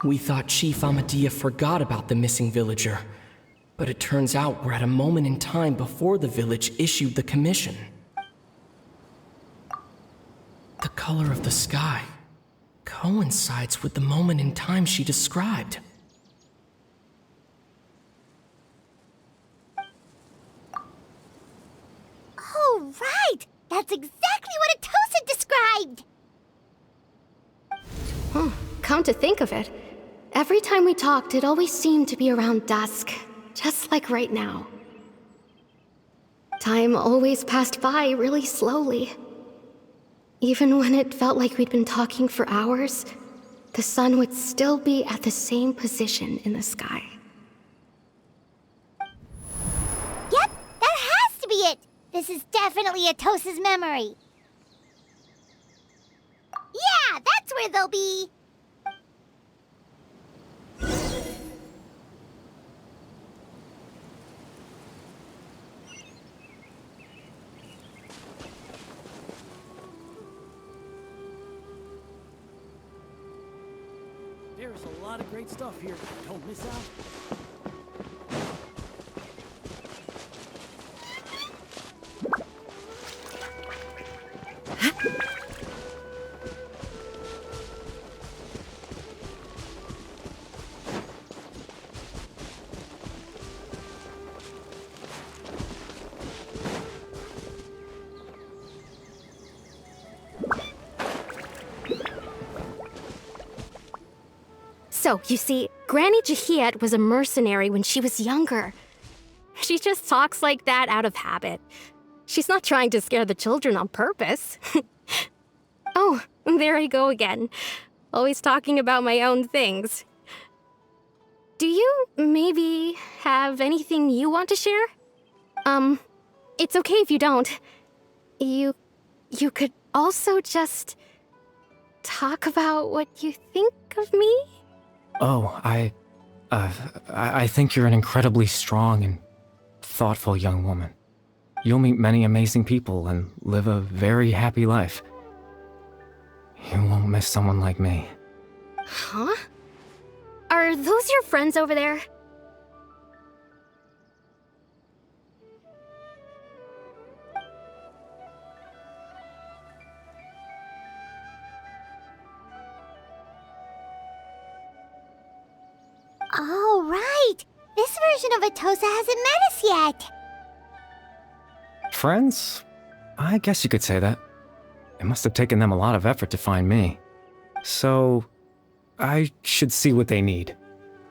We thought Chief Amadea forgot about the missing villager, but it turns out we're at a moment in time before the village issued the commission. The color of the sky coincides with the moment in time she described. Oh, right! That's exactly what Atosa described! Huh, come to think of it, every time we talked, it always seemed to be around dusk, just like right now. Time always passed by really slowly. Even when it felt like we'd been talking for hours, the sun would still be at the same position in the sky. Yep, that has to be it! This is definitely Atosa's memory. Yeah, that's where they'll be! There's a lot of great stuff here. Don't miss out. So, you see, Granny Jahiet was a mercenary when she was younger. She just talks like that out of habit. She's not trying to scare the children on purpose. Oh, there I go again. Always talking about my own things. Do you maybe have anything you want to share? It's okay if you don't. You could also just talk about what you think of me? Oh, I think you're an incredibly strong and thoughtful young woman. You'll meet many amazing people and live a very happy life. You won't miss someone like me. Huh? Are those your friends over there? Oh, right! This version of Atosa hasn't met us yet! Friends? I guess you could say that. It must have taken them a lot of effort to find me. So, I should see what they need.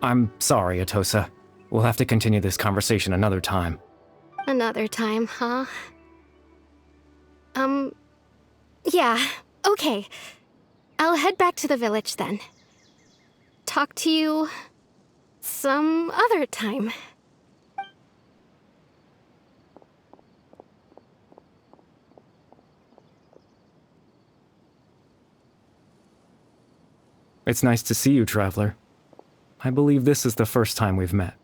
I'm sorry, Atosa. We'll have to continue this conversation another time. Another time, huh? Yeah, okay. I'll head back to the village then. Talk to you some other time. It's nice to see you, Traveler. I believe this is the first time we've met.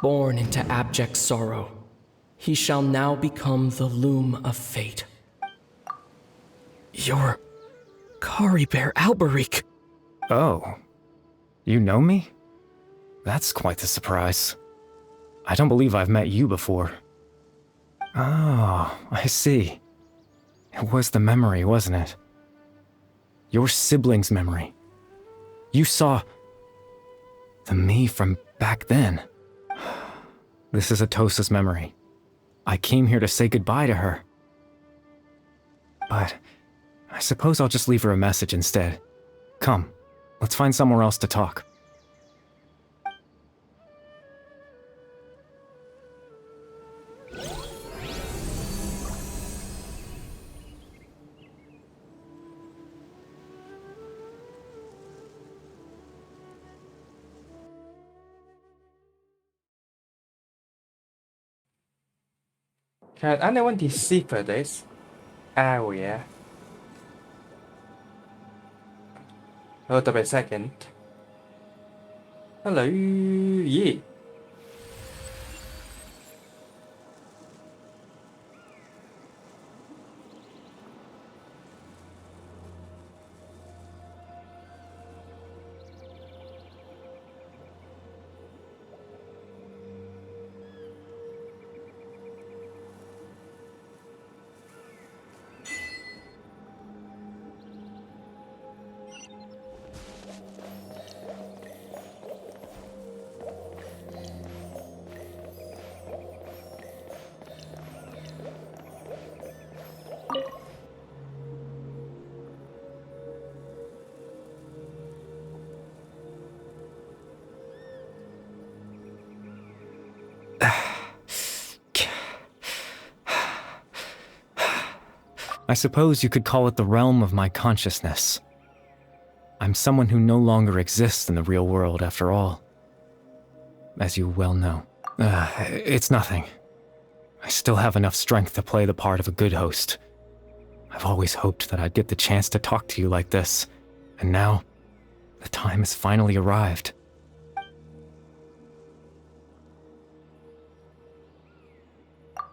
Born into abject sorrow, he shall now become the loom of fate. You're Kari Bear Alberic. Oh. You know me? That's quite the surprise. I don't believe I've met you before. Oh, I see. It was the memory, wasn't it? Your sibling's memory. You saw the me from back then. This is Atosa's memory. I came here to say goodbye to her. But I suppose I'll just leave her a message instead. Come, let's find somewhere else to talk. Can anyone decipher this area? Hold up a second. Hello, yeah. I suppose you could call it the realm of my consciousness. I'm someone who no longer exists in the real world, after all. As you well know. It's nothing. I still have enough strength to play the part of a good host. I've always hoped that I'd get the chance to talk to you like this, and now, the time has finally arrived.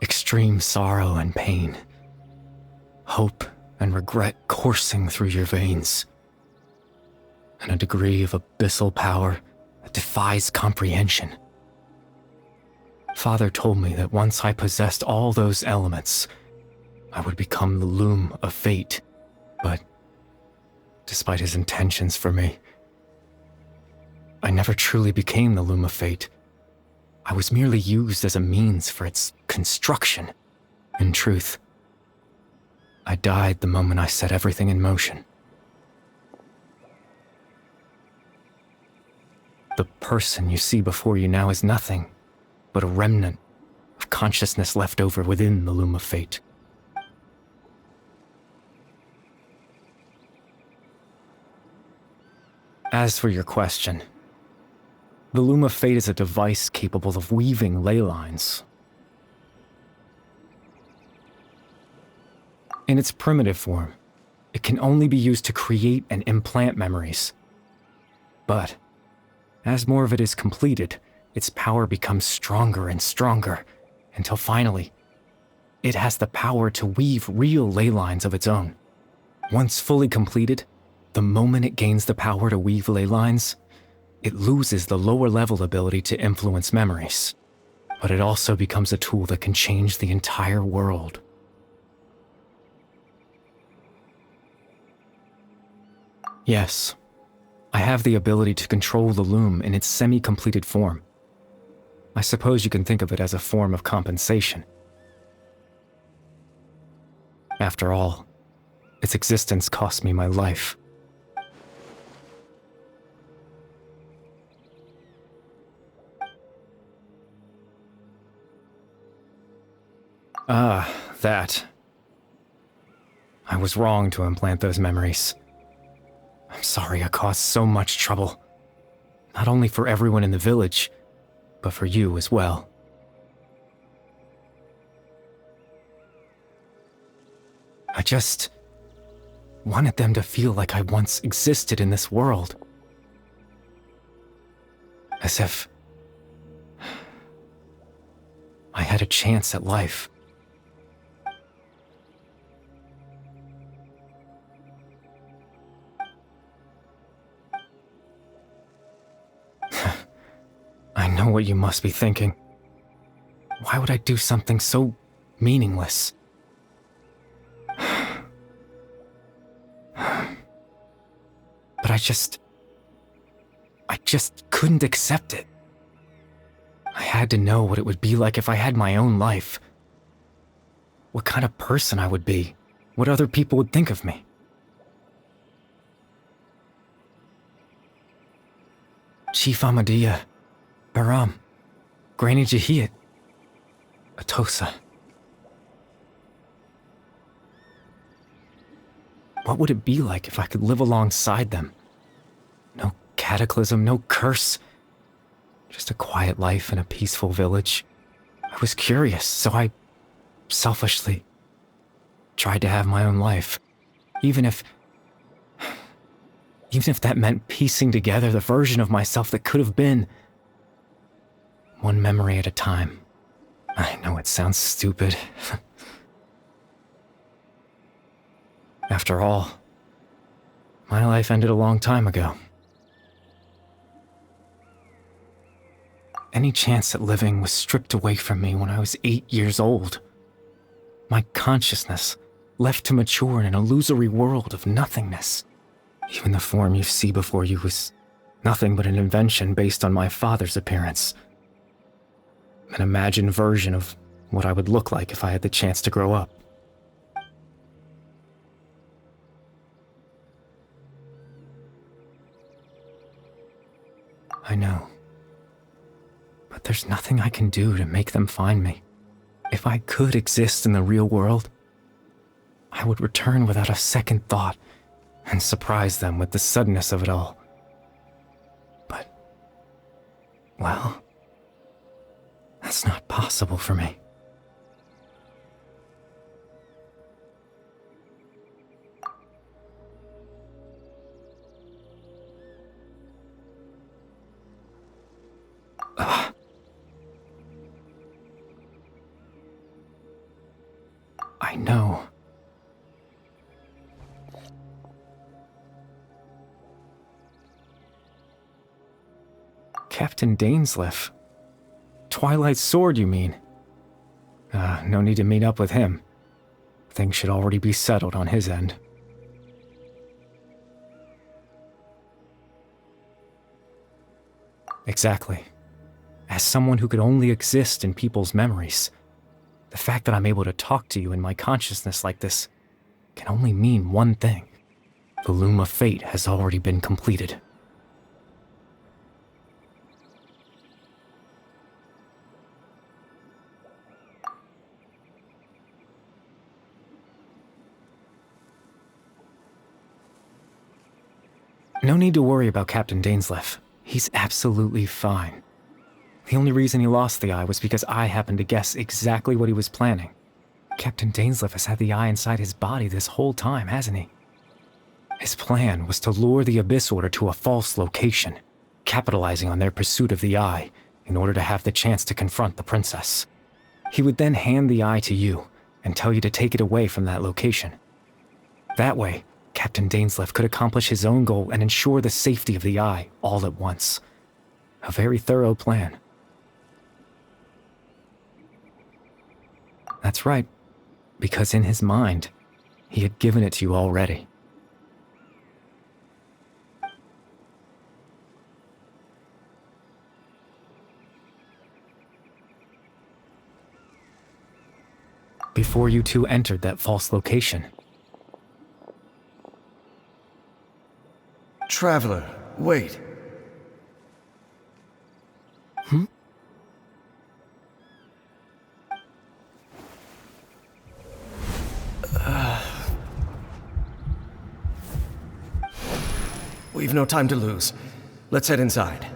Extreme sorrow and pain. Hope and regret coursing through your veins. And a degree of abyssal power that defies comprehension. Father told me that once I possessed all those elements, I would become the loom of fate. But, despite his intentions for me, I never truly became the loom of fate. I was merely used as a means for its construction. In truth, I died the moment I set everything in motion. The person you see before you now is nothing but a remnant of consciousness left over within the loom of fate. As for your question, the loom of fate is a device capable of weaving ley lines. In its primitive form, it can only be used to create and implant memories. But, as more of it is completed, its power becomes stronger and stronger, until finally, it has the power to weave real ley lines of its own. Once fully completed, the moment it gains the power to weave ley lines, it loses the lower level ability to influence memories. But it also becomes a tool that can change the entire world. Yes, I have the ability to control the loom in its semi-completed form. I suppose you can think of it as a form of compensation. After all, its existence cost me my life. Ah, that. I was wrong to implant those memories. I'm sorry I caused so much trouble. Not only for everyone in the village, but for you as well. I just wanted them to feel like I once existed in this world. As if I had a chance at life. I know what you must be thinking. Why would I do something so meaningless? But I just couldn't accept it. I had to know what it would be like if I had my own life. What kind of person I would be. What other people would think of me. Chief Ahmadiyya, Baram, Granny Jahiyat, Atosa. What would it be like if I could live alongside them? No cataclysm, no curse. Just a quiet life in a peaceful village. I was curious, so I selfishly tried to have my own life. Even Even if that meant piecing together the version of myself that could have been. One memory at a time. I know it sounds stupid. After all, my life ended a long time ago. Any chance at living was stripped away from me when I was 8 years old. My consciousness left to mature in an illusory world of nothingness. Even the form you see before you was nothing but an invention based on my father's appearance. An imagined version of what I would look like if I had the chance to grow up. I know. But there's nothing I can do to make them find me. If I could exist in the real world, I would return without a second thought and surprise them with the suddenness of it all. But, well, that's not possible for me. I know. Captain Dainsleif. Twilight Sword, you mean? No need to meet up with him. Things should already be settled on his end. Exactly. As someone who could only exist in people's memories, the fact that I'm able to talk to you in my consciousness like this can only mean one thing. The loom of fate has already been completed. No need to worry about Captain Dainsleif. He's absolutely fine. The only reason he lost the eye was because I happened to guess exactly what he was planning. Captain Dainsleif has had the eye inside his body this whole time, hasn't he? His plan was to lure the Abyss Order to a false location, capitalizing on their pursuit of the eye in order to have the chance to confront the princess. He would then hand the eye to you and tell you to take it away from that location. That way, Captain Dainsleif could accomplish his own goal and ensure the safety of the eye all at once. A very thorough plan. That's right, because in his mind, he had given it to you already. Before you two entered that false location. Traveler, wait. We've no time to lose. Let's head inside.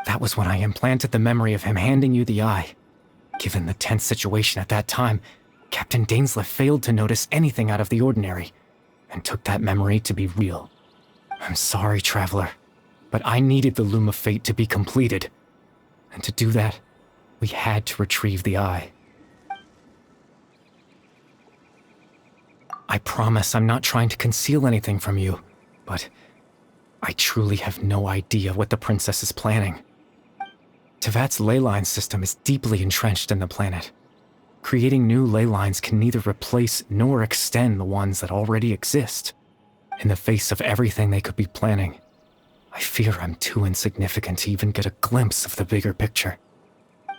That was when I implanted the memory of him handing you the eye. Given the tense situation at that time, Captain Dainsleif failed to notice anything out of the ordinary, and took that memory to be real. I'm sorry, Traveler, but I needed the Loom of Fate to be completed. And to do that, we had to retrieve the eye. I promise I'm not trying to conceal anything from you, but I truly have no idea what the princess is planning. Tevat's ley line system is deeply entrenched in the planet. Creating new ley lines can neither replace nor extend the ones that already exist. In the face of everything they could be planning, I fear I'm too insignificant to even get a glimpse of the bigger picture.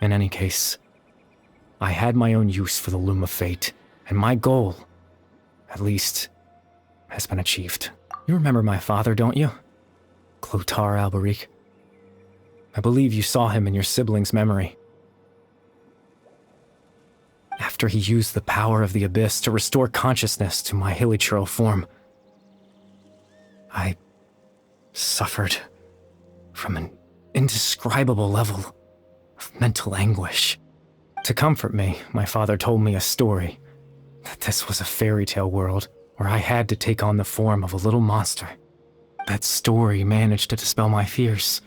In any case, I had my own use for the Loom of Fate, and my goal, at least, has been achieved. You remember my father, don't you? Clotar Alberic. I believe you saw him in your sibling's memory. After he used the power of the Abyss to restore consciousness to my hilichurl form, I suffered from an indescribable level of mental anguish. To comfort me, my father told me a story. That this was a fairy tale world where I had to take on the form of a little monster. That story managed to dispel my fears,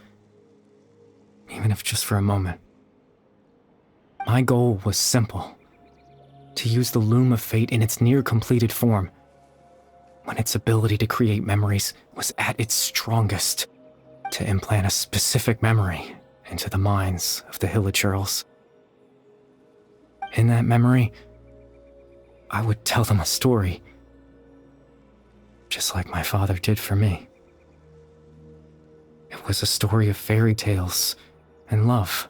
even if just for a moment. My goal was simple: to use the Loom of Fate in its near-completed form, when its ability to create memories was at its strongest, to implant a specific memory into the minds of the Hillagirls. In that memory, I would tell them a story, just like my father did for me. It was a story of fairy tales and love.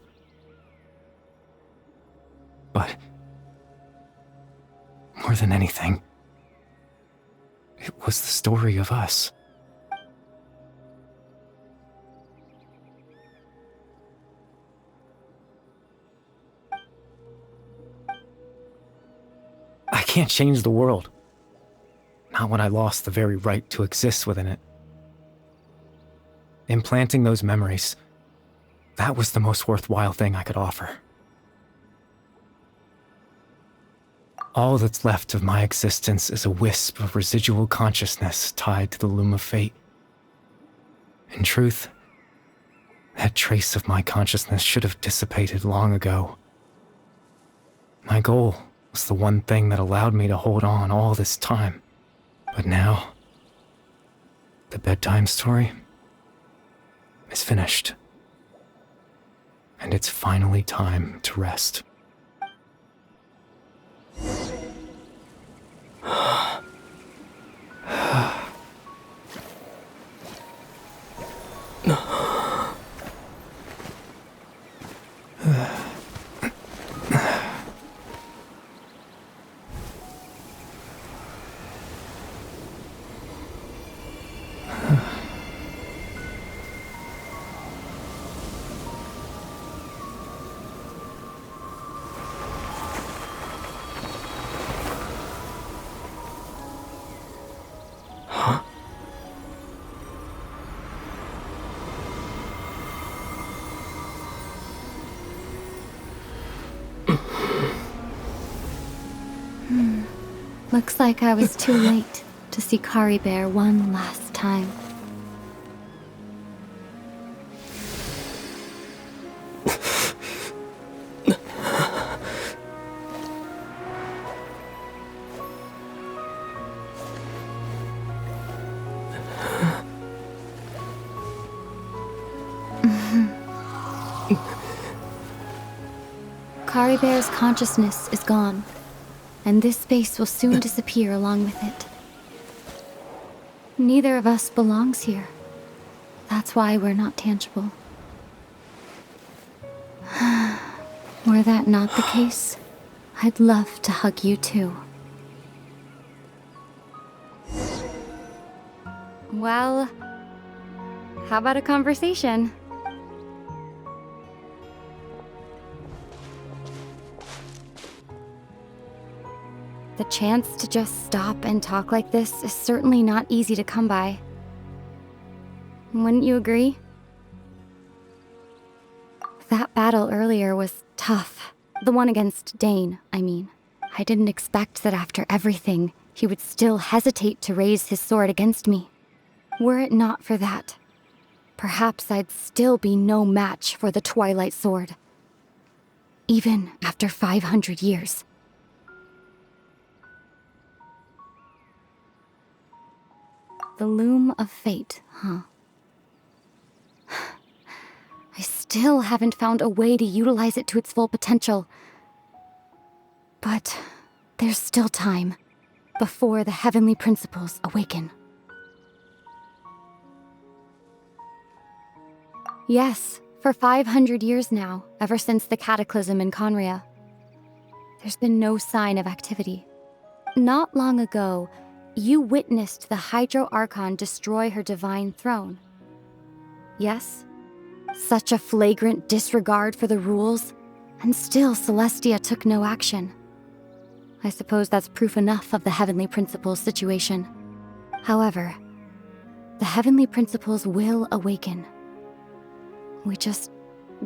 But more than anything, it was the story of us. I can't change the world. Not when I lost the very right to exist within it. Implanting those memories, that was the most worthwhile thing I could offer. All that's left of my existence is a wisp of residual consciousness tied to the Loom of Fate. In truth, that trace of my consciousness should have dissipated long ago. My goal was the one thing that allowed me to hold on all this time. But now, the bedtime story is finished. And it's finally time to rest. Looks like I was too late to see Kari Bear one last time. Kari Bear's consciousness is gone, and this space will soon disappear along with it. Neither of us belongs here. That's why we're not tangible. Were that not the case, I'd love to hug you too. Well, how about a conversation? The chance to just stop and talk like this is certainly not easy to come by. Wouldn't you agree? That battle earlier was tough. The one against Dane, I mean. I didn't expect that after everything, he would still hesitate to raise his sword against me. Were it not for that, perhaps I'd still be no match for the Twilight Sword. Even after 500 years. The Loom of Fate, huh? I still haven't found a way to utilize it to its full potential. But there's still time, before the heavenly principles awaken. Yes, for 500 years now, ever since the cataclysm in Conria. There's been no sign of activity. Not long ago, you witnessed the Hydro Archon destroy her divine throne. Yes? Such a flagrant disregard for the rules, and still Celestia took no action. I suppose that's proof enough of the Heavenly Principles situation. However, the Heavenly Principles will awaken. We just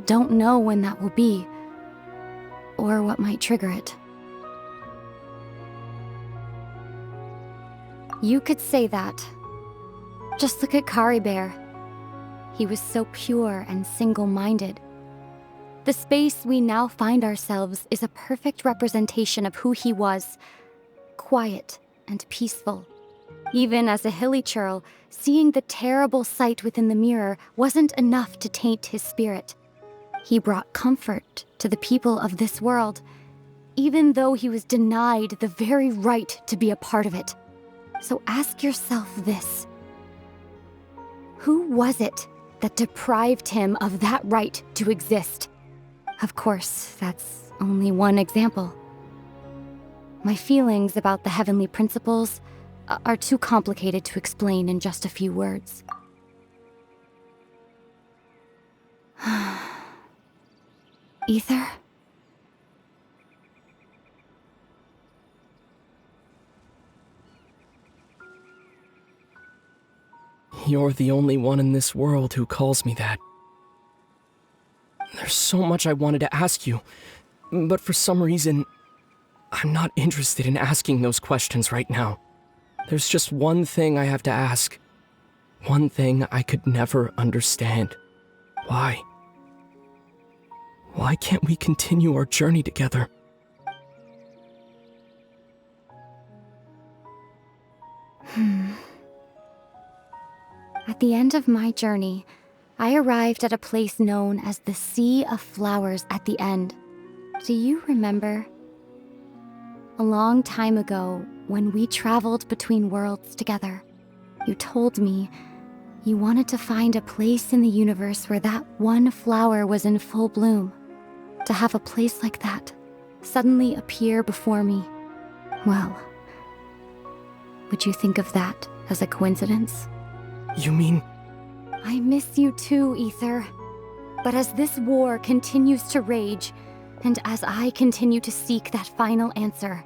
don't know when that will be, or what might trigger it. You could say that. Just look at Kari Bear. He was so pure and single-minded. The space we now find ourselves is a perfect representation of who he was. Quiet and peaceful. Even as a hilly churl, seeing the terrible sight within the mirror wasn't enough to taint his spirit. He brought comfort to the people of this world, even though he was denied the very right to be a part of it. So ask yourself this. Who was it that deprived him of that right to exist? Of course, that's only one example. My feelings about the heavenly principles are too complicated to explain in just a few words. Ether? You're the only one in this world who calls me that. There's so much I wanted to ask you, but for some reason, I'm not interested in asking those questions right now. There's just one thing I have to ask. One thing I could never understand. Why? Why can't we continue our journey together? At the end of my journey, I arrived at a place known as the Sea of Flowers at the end. Do you remember? A long time ago, when we traveled between worlds together, you told me you wanted to find a place in the universe where that one flower was in full bloom. To have a place like that suddenly appear before me, well, would you think of that as a coincidence? You mean... I miss you too, Ether. But as this war continues to rage, and as I continue to seek that final answer,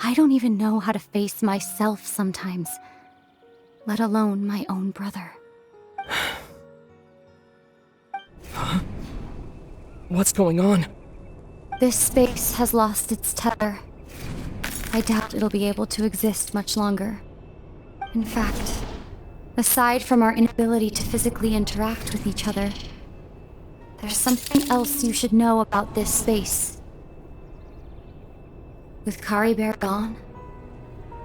I don't even know how to face myself sometimes, let alone my own brother. What's going on? This space has lost its tether. I doubt it'll be able to exist much longer. In fact, aside from our inability to physically interact with each other, there's something else you should know about this space. With Kari Bear gone,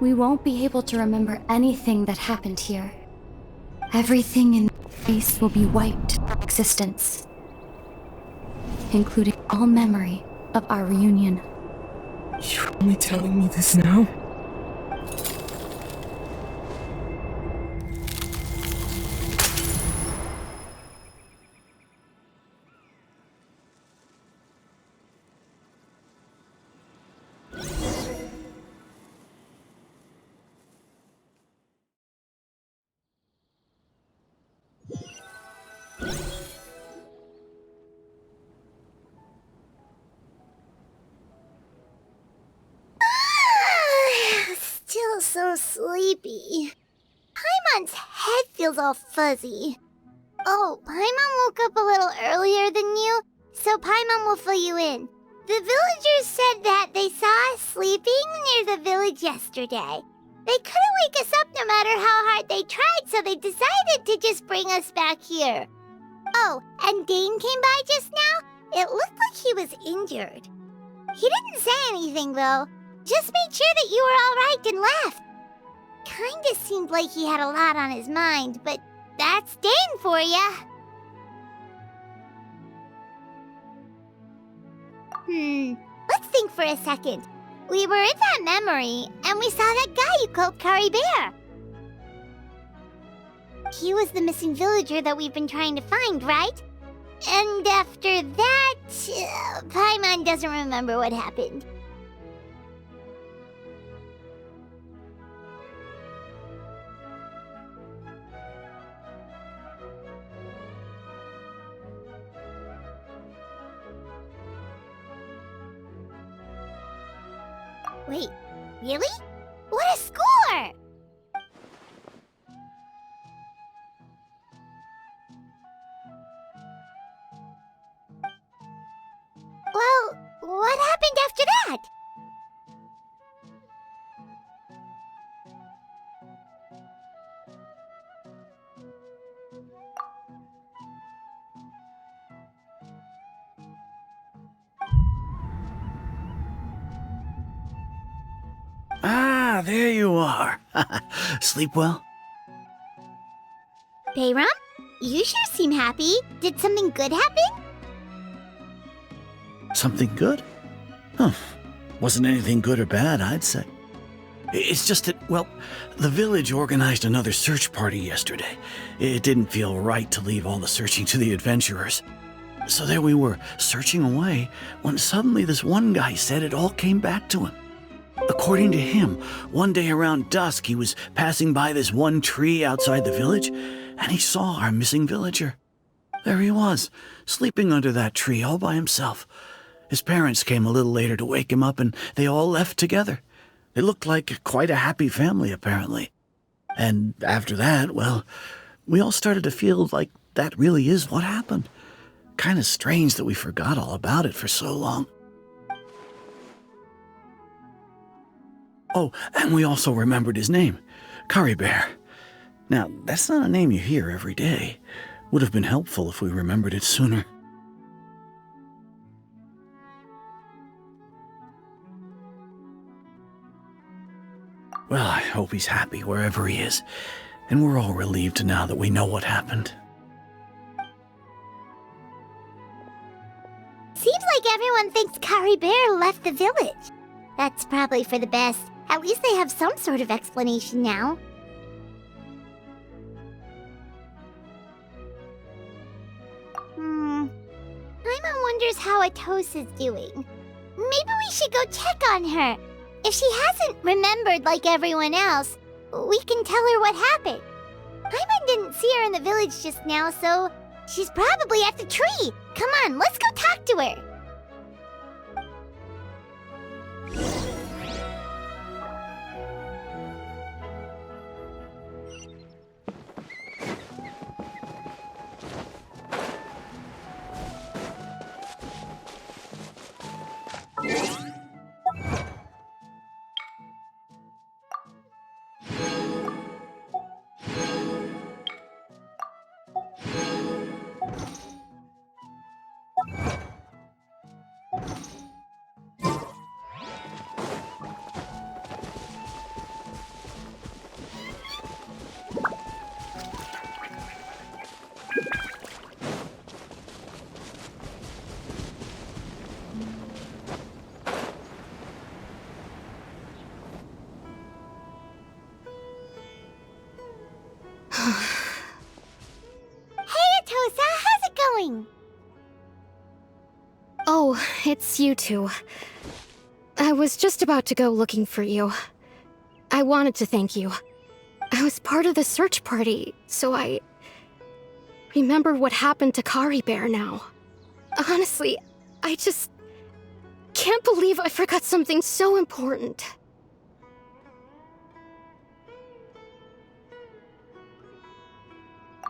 we won't be able to remember anything that happened here. Everything in this space will be wiped from existence, including all memory of our reunion. You're only telling me this now? Still so sleepy. Paimon's head feels all fuzzy. Oh, Paimon woke up a little earlier than you, so Paimon will fill you in. The villagers said that they saw us sleeping near the village yesterday. They couldn't wake us up no matter how hard they tried, so they decided to just bring us back here. Oh, and Dane came by just now. It looked like he was injured. He didn't say anything, though. Just made sure that you were all right and left. Kinda seemed like he had a lot on his mind, but that's Dane for ya. Let's think for a second. We were in that memory, and we saw that guy you called Kari Bear. He was the missing villager that we've been trying to find, right? And after that, Paimon doesn't remember what happened. Wait, really? What a score! Well, what happened Ah, there you are. Sleep well? Bayram, you sure seem happy. Did something good happen? Something good? Huh. Wasn't anything good or bad, I'd say. It's just that, well, the village organized another search party yesterday. It didn't feel right to leave all the searching to the adventurers. So there we were, searching away, when suddenly this one guy said it all came back to him. According to him, one day around dusk he was passing by this one tree outside the village, and he saw our missing villager. There he was, sleeping under that tree all by himself. His parents came a little later to wake him up, and they all left together. They looked like quite a happy family, apparently. And after that, well, we all started to feel like that really is what happened. Kind of strange that we forgot all about it for so long. Oh, and we also remembered his name, Curry Bear. Now, that's not a name you hear every day. Would have been helpful if we remembered it sooner. Well, I hope he's happy wherever he is, and we're all relieved now that we know what happened. Seems like everyone thinks Curry Bear left the village. That's probably for the best. At least they have some sort of explanation now. Paimon wonders how Atosa's doing. Maybe we should go check on her. If she hasn't remembered like everyone else, we can tell her what happened. Paimon didn't see her in the village just now, so she's probably at the tree. Come on, let's go talk to her. Oh, it's you two. I was just about to go looking for you. I wanted to thank you. I was part of the search party, so I remember what happened to Curry Bear now. Honestly, I just can't believe I forgot something so important.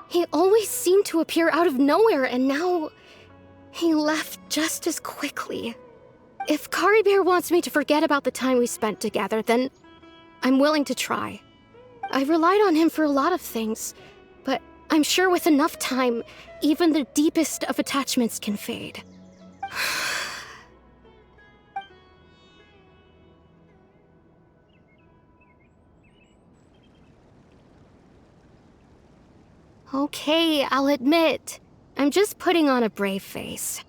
He always seemed to appear out of nowhere, and now he left just as quickly. If Curry Bear wants me to forget about the time we spent together, then I'm willing to try. I relied on him for a lot of things, but I'm sure with enough time, even the deepest of attachments can fade. Okay, I'll admit, I'm just putting on a brave face.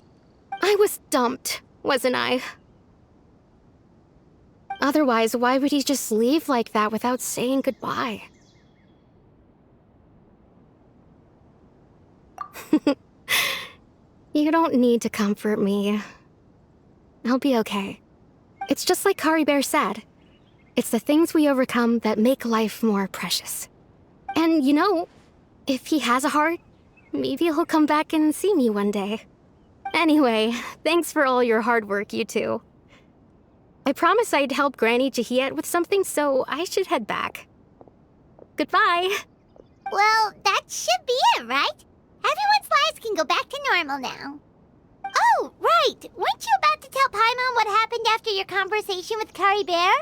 I was dumped, wasn't I? Otherwise, why would he just leave like that without saying goodbye? You don't need to comfort me. I'll be okay. It's just like Curry Bear said. It's the things we overcome that make life more precious. And you know, if he has a heart, maybe he'll come back and see me one day. Anyway, thanks for all your hard work, you two. I promised I'd help Granny Jahiet with something, so I should head back. Goodbye. Well, that should be it, right? Everyone's lives can go back to normal now. Oh, right! Weren't you about to tell Paimon what happened after your conversation with Curry Bear?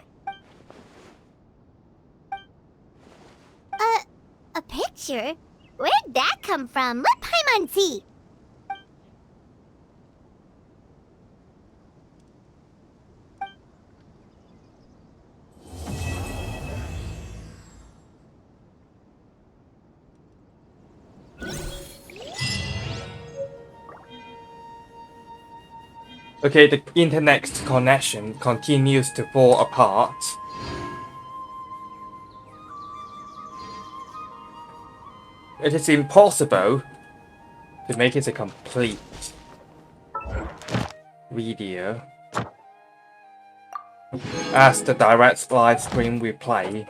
A picture? Where'd that come from? Let Paimon see. Okay, the internet connection continues to fall apart. It is impossible to make it a complete video as the direct live stream replay.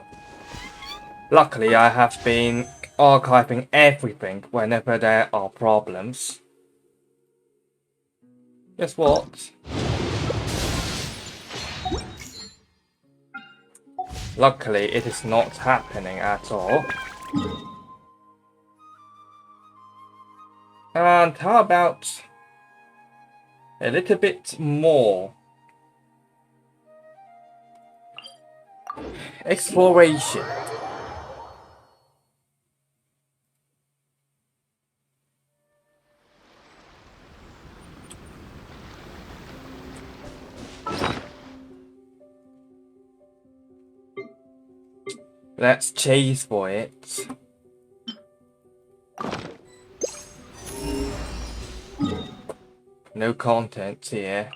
Luckily, I have been archiving everything whenever there are problems. Guess what? Luckily, it is not happening at all. And how about a little bit more exploration? Let's chase for it. No content here.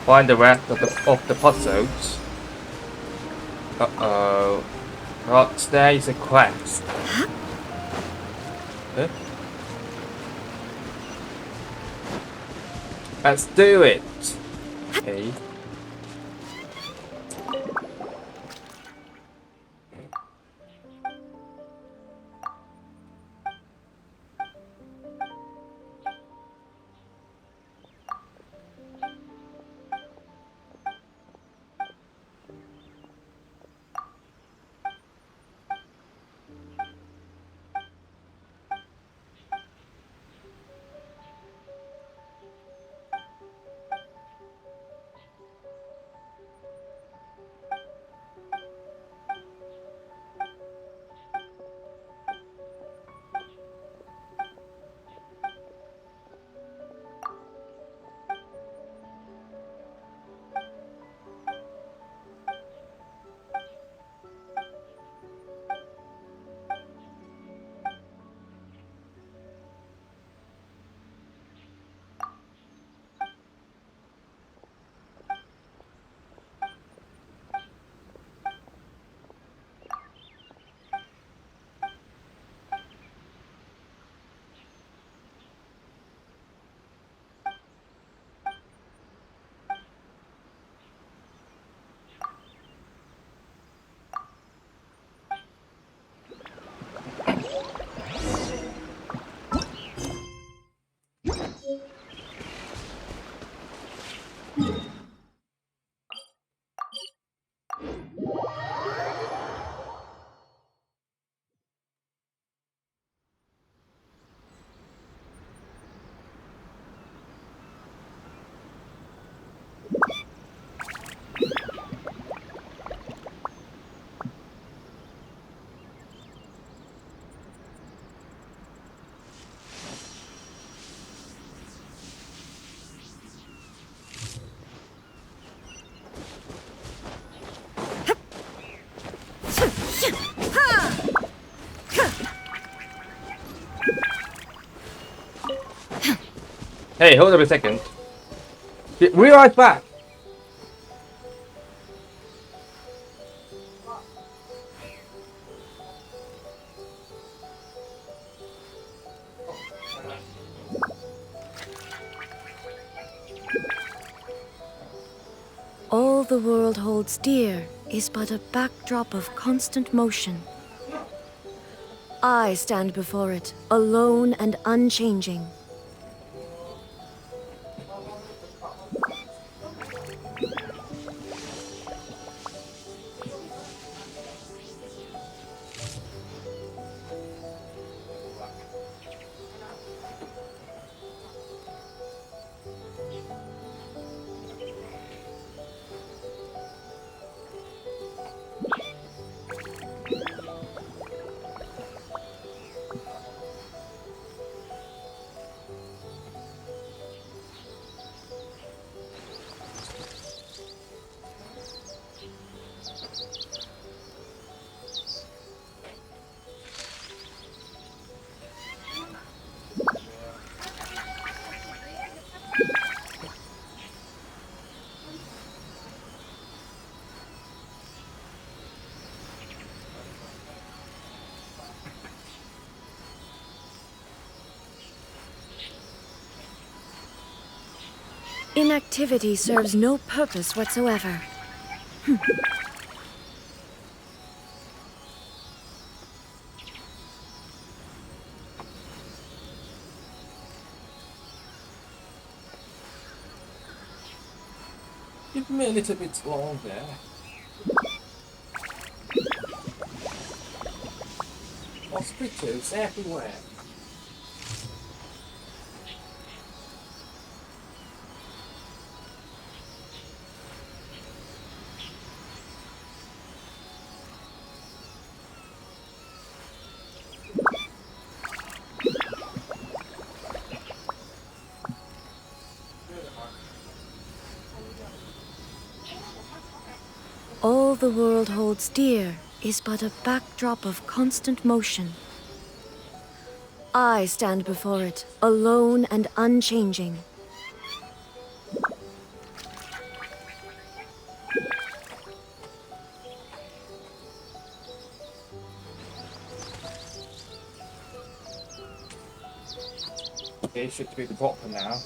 Find the rest of the puzzles. Uh-oh. But there is a quest. Huh? Let's do it. Okay. Hey, hold up a second. We're right back. All the world holds dear is but a backdrop of constant motion. I stand before it, alone and unchanging. inactivity serves no purpose whatsoever. Give me a little bit longer. Hospitals everywhere. All the world holds dear is but a backdrop of constant motion. I stand before it, alone and unchanging. Okay, should be proper now.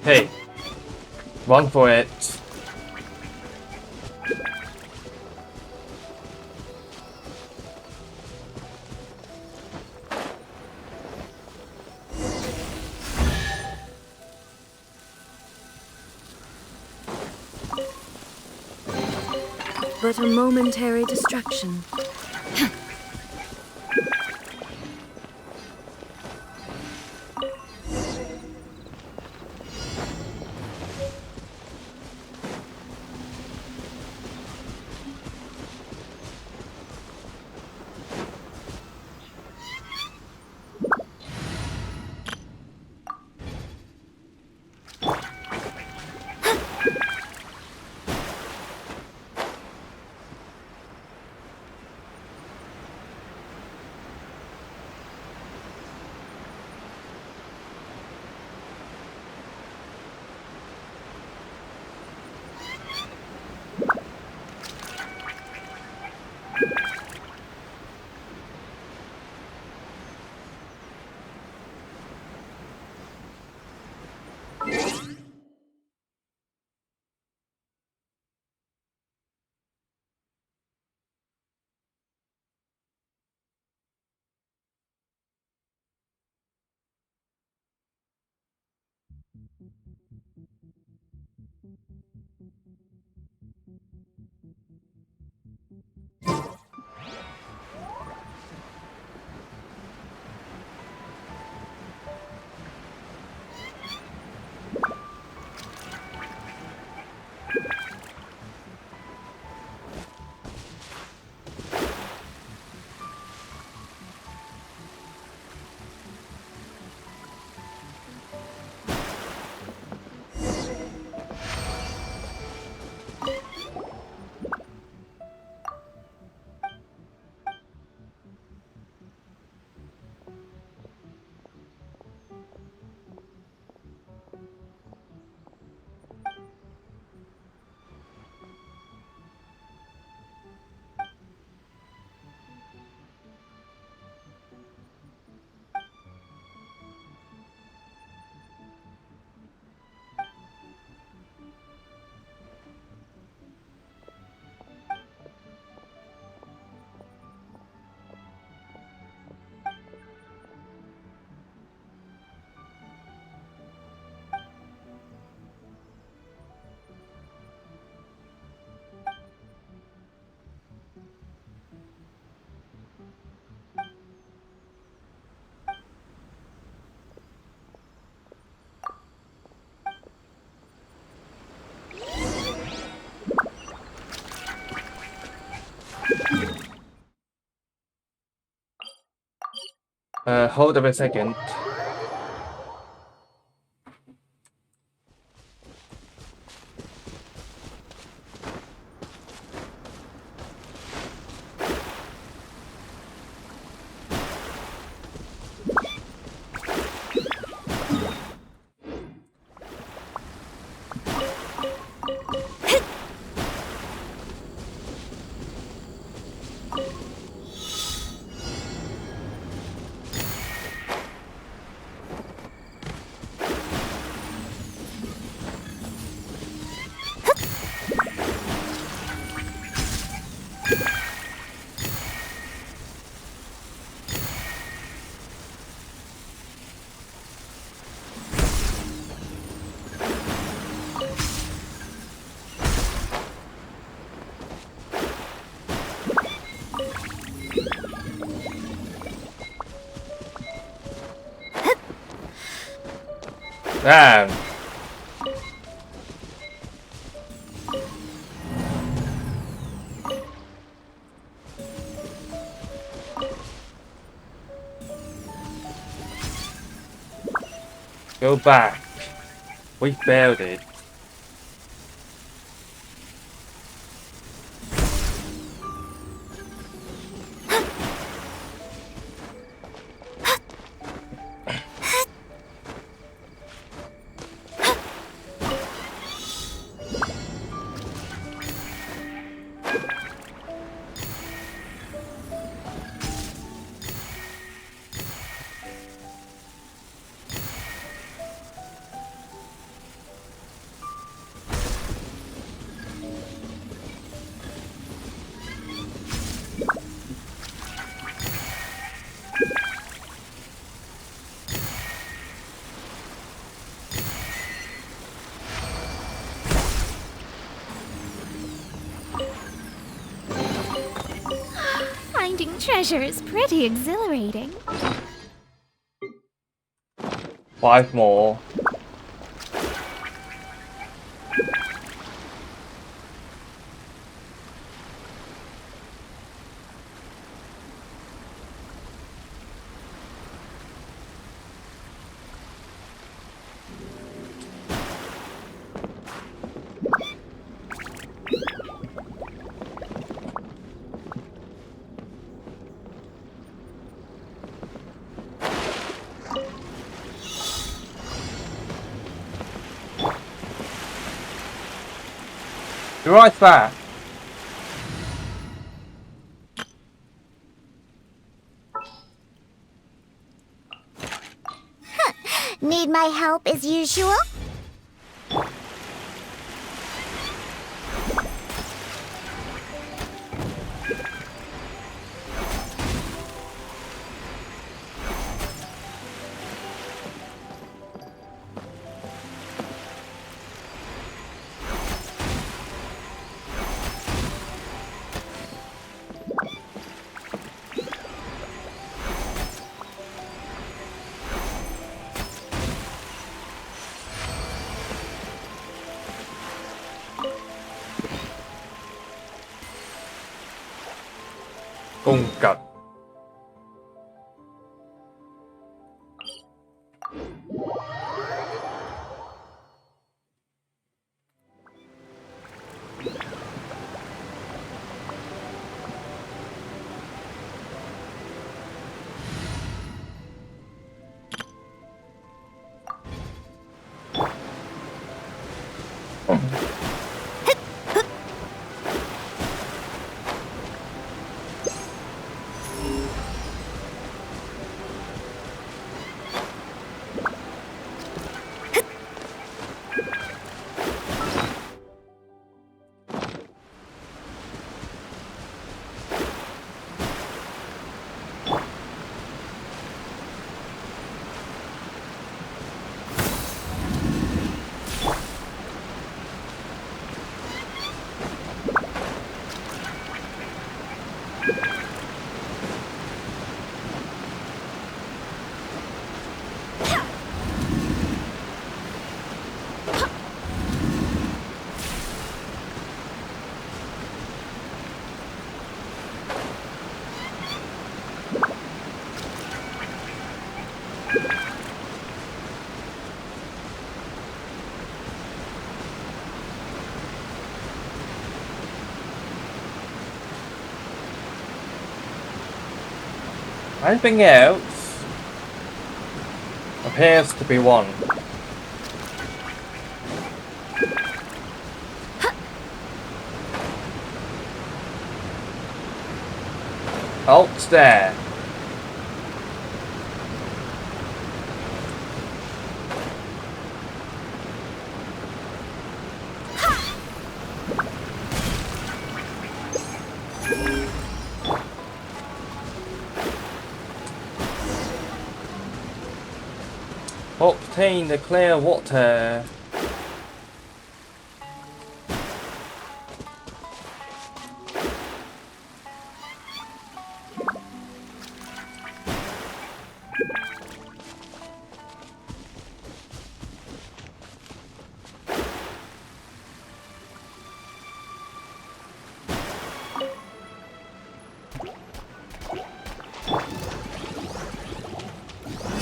Hey, run for it. But a momentary distraction. Hold up a second. Damn. Go back. We failed it. Finding treasure is pretty exhilarating. 5 more. Be right back. Need my help as usual? Cung cật. Anything else appears to be one. Oh, it's there. Obtain the clear water.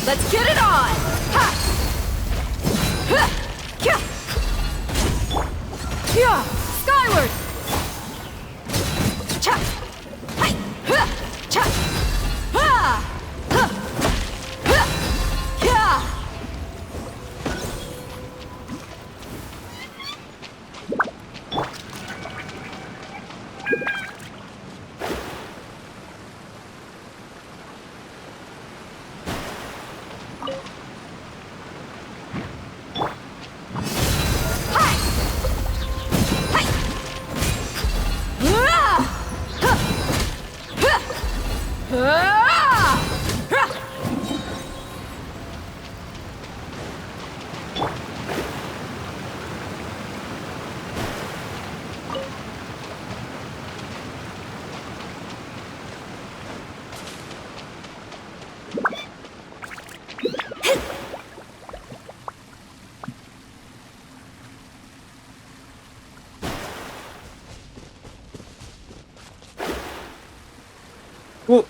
Let's get it on! Ha! Ha! Kya! Kya! Skyward! Cha! Hai! Ha! Cha! Ha! Ha! Ha! Kya! Well,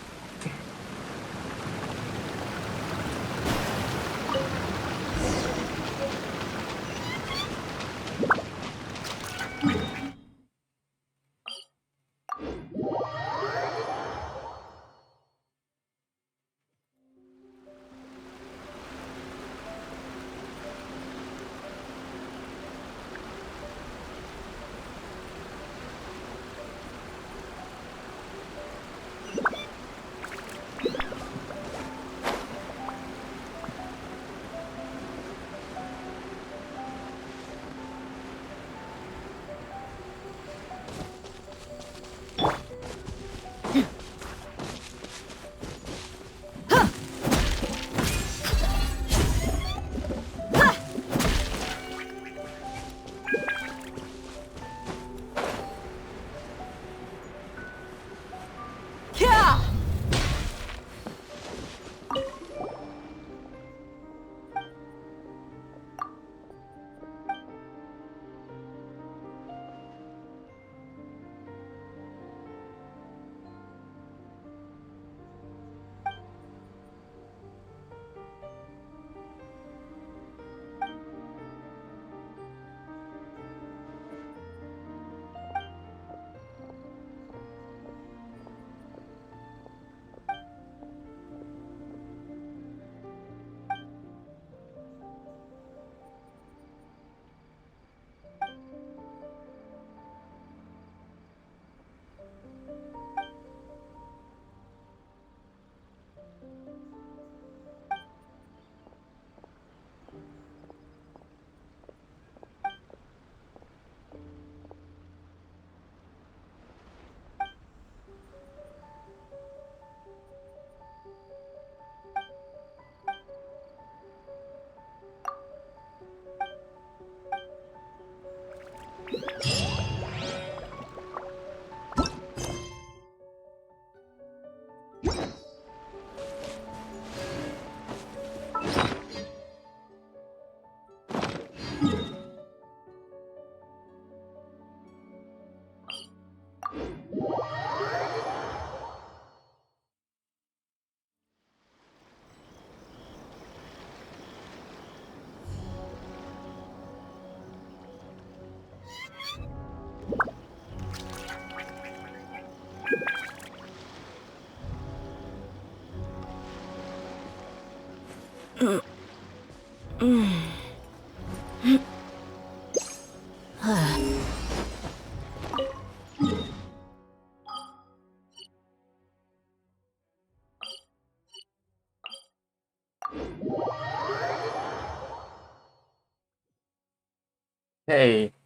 Hey,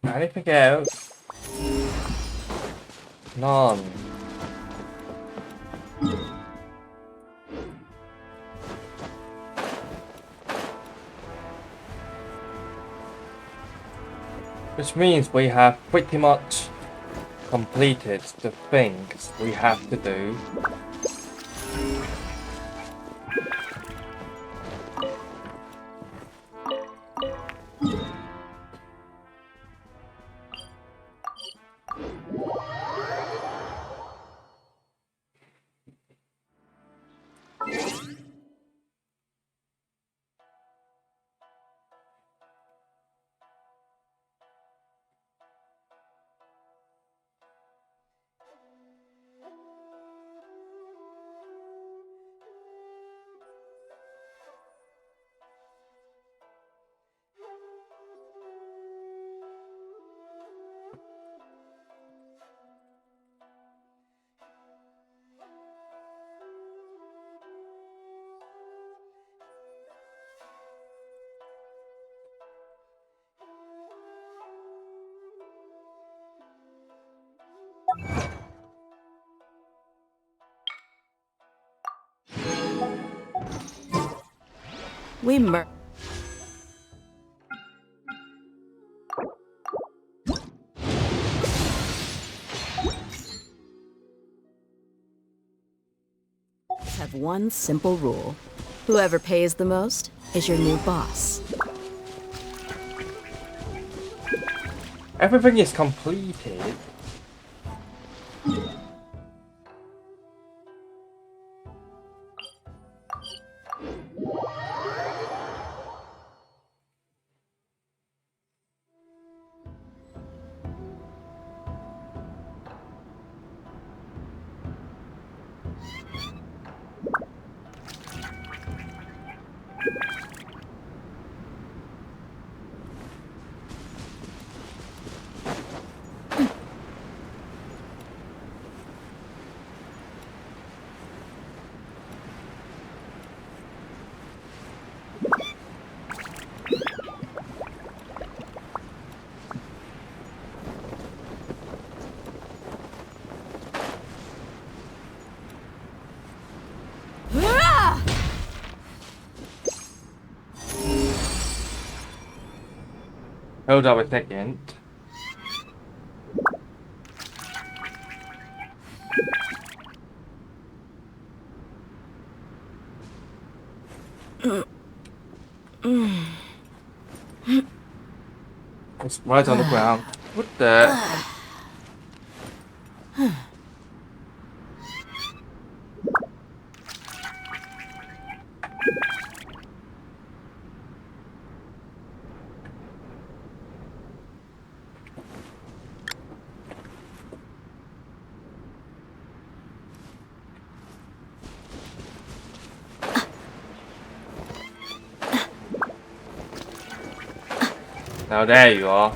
anything else? None. Which means we have pretty much completed the things we have to do. We have one simple rule. Whoever pays the most is your new boss. Everything is completed. Hold up a second. It's right on the ground. What the? Now there you are.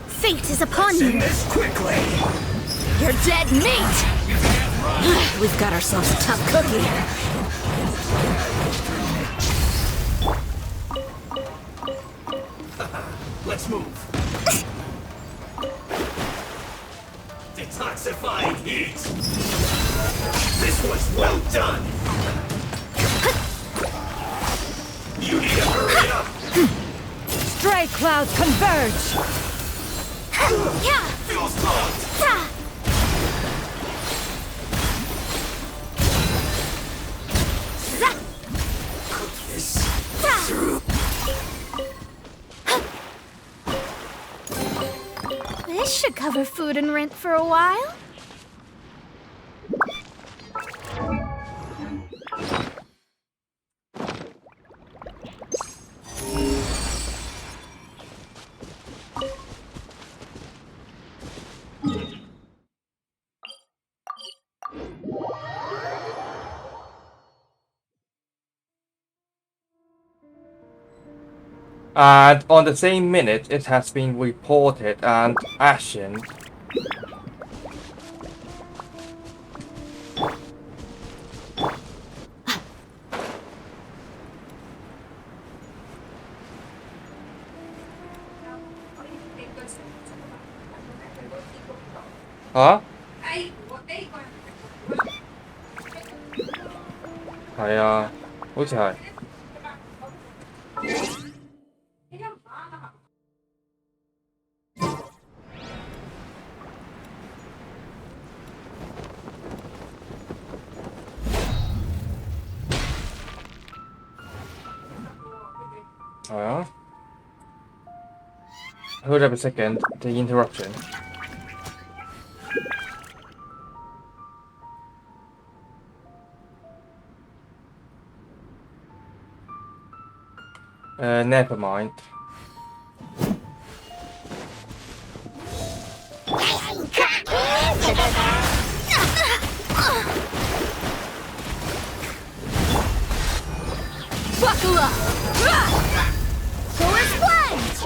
Fate is upon you. This quickly. You're dead meat! We've got ourselves a tough cookie. Let's move. Detoxifying heat. This was well done. You need to hurry up. Stray clouds converge. Feels locked. Cook this through. This should cover food and rent for a while. And on the same minute, it has been reported and actioned. Hả? Thầy ôi trời. Hold up a second, the interruption. Never mind. Buckle up! Force plunge!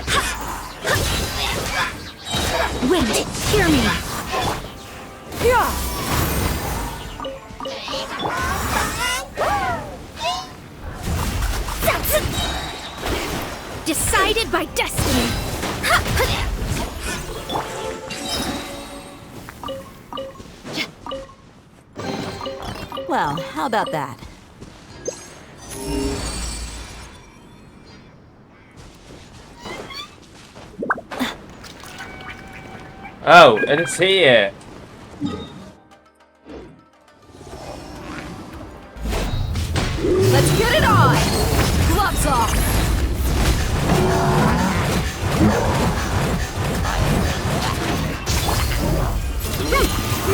Wait, hear me. Yeah! Decided by destiny. Well, how about that? Oh, it is here. Let's get it on! Gloves off!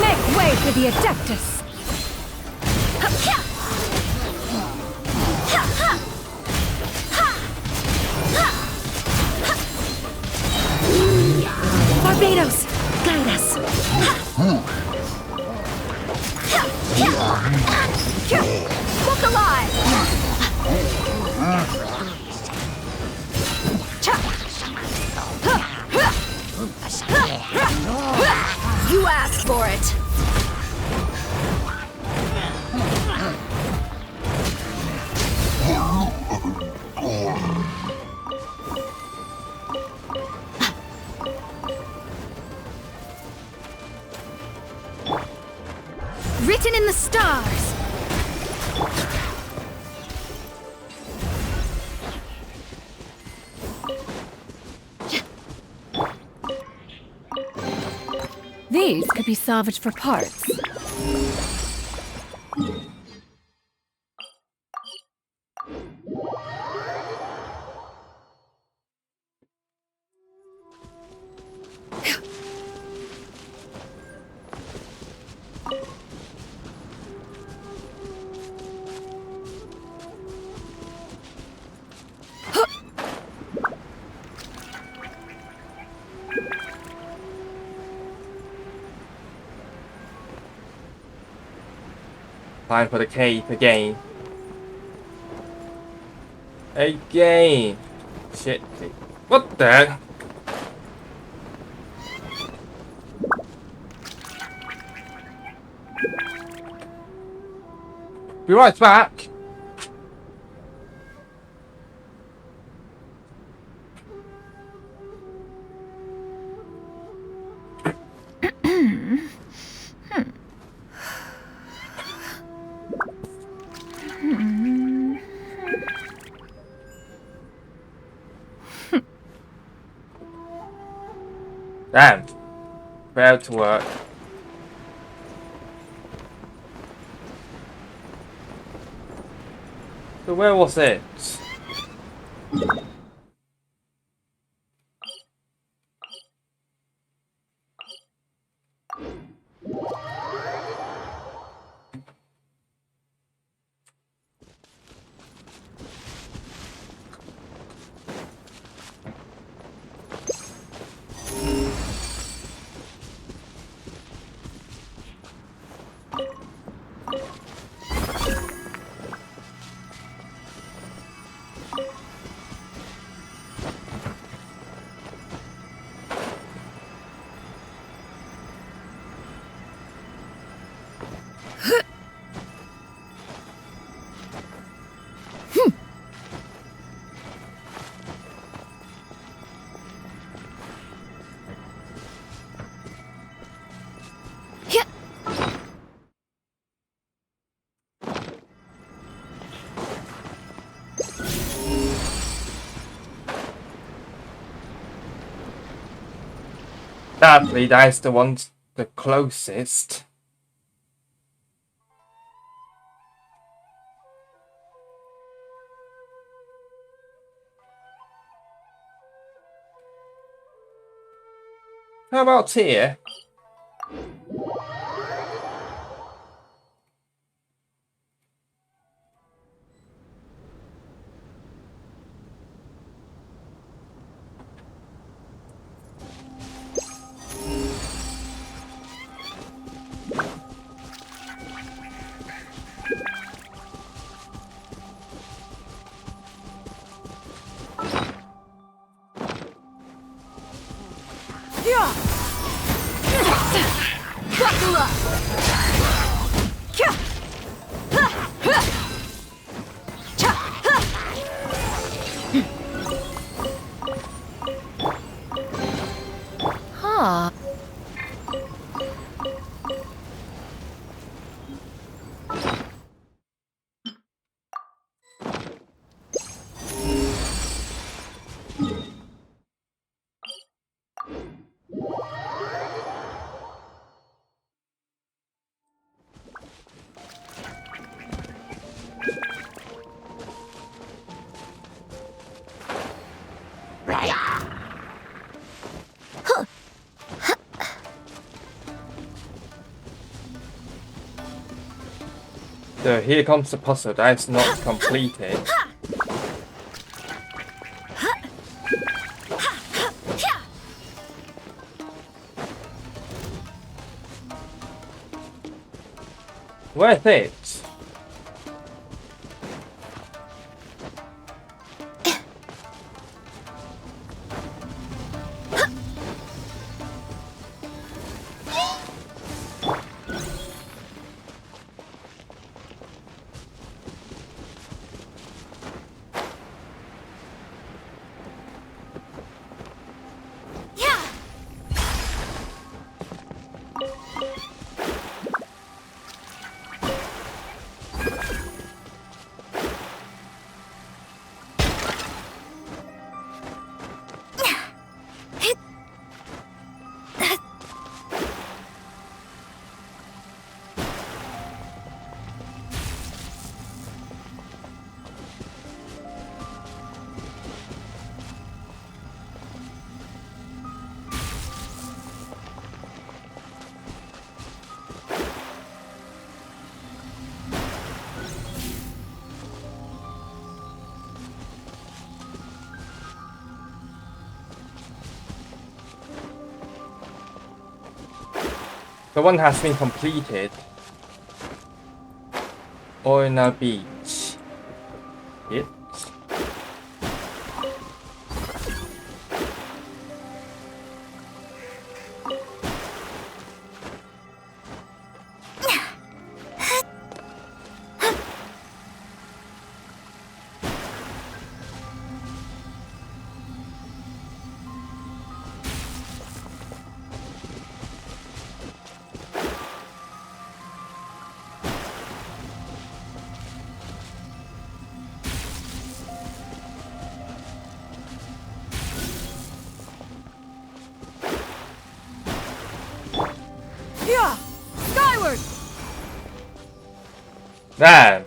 Make way for the Adeptus! Barbados, guide us. Look alive! You asked for it! Written in the stars. These could be salvaged for parts. Time for the cave again. Again. Shit. What the? Be right back. Damn. Failed to work. So where was it? Sadly, that is the one the closest. How about here? Buckle up! Huh. So here comes the puzzle that is not completed. Where's it? The one has been completed. Oina Beach. It. Yeah! Skyward! Damn.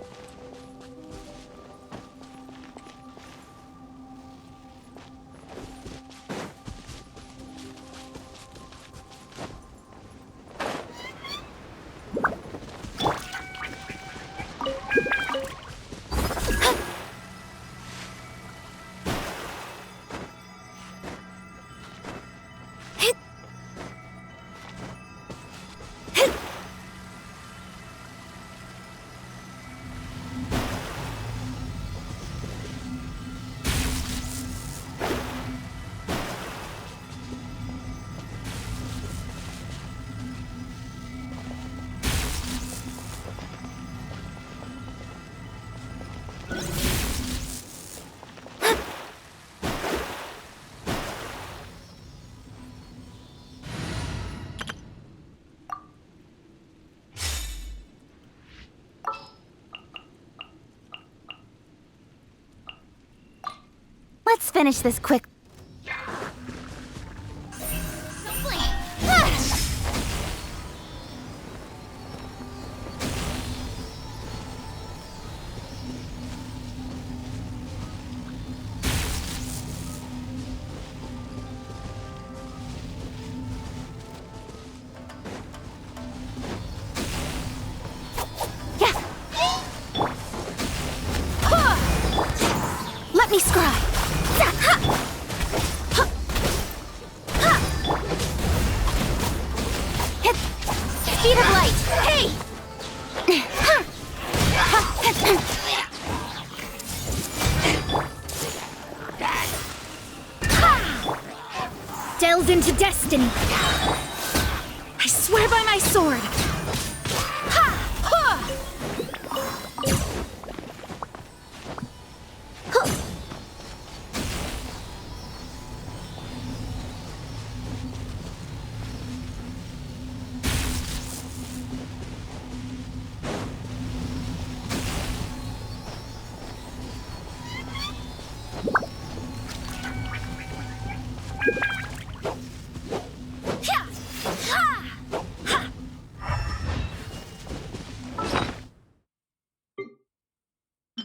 Let's finish this quick. Let me scry. Hit. Speed of light. Hey. Delve into destiny. I swear by my sword.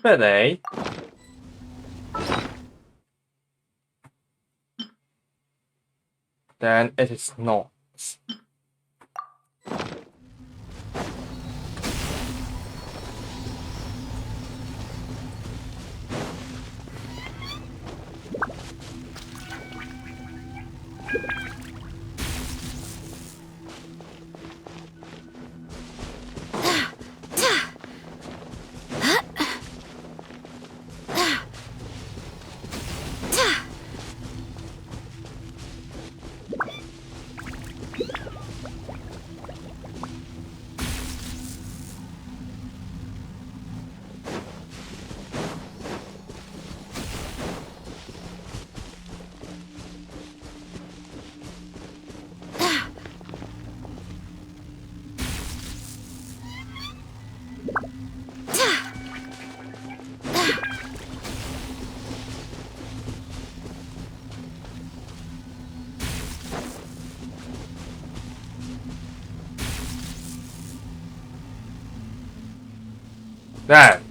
Really? Then it is not. Then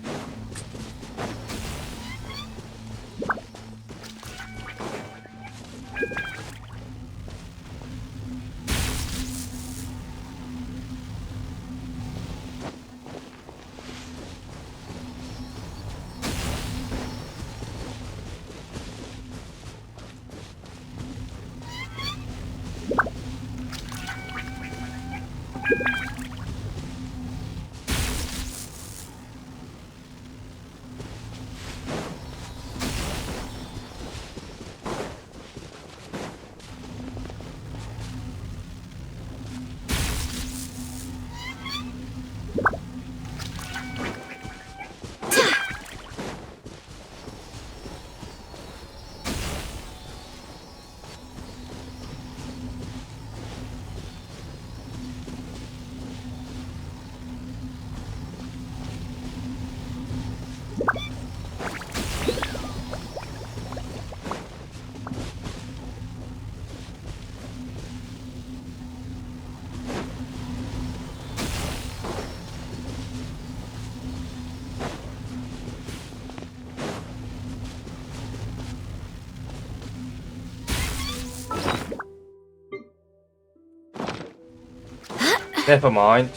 never mind.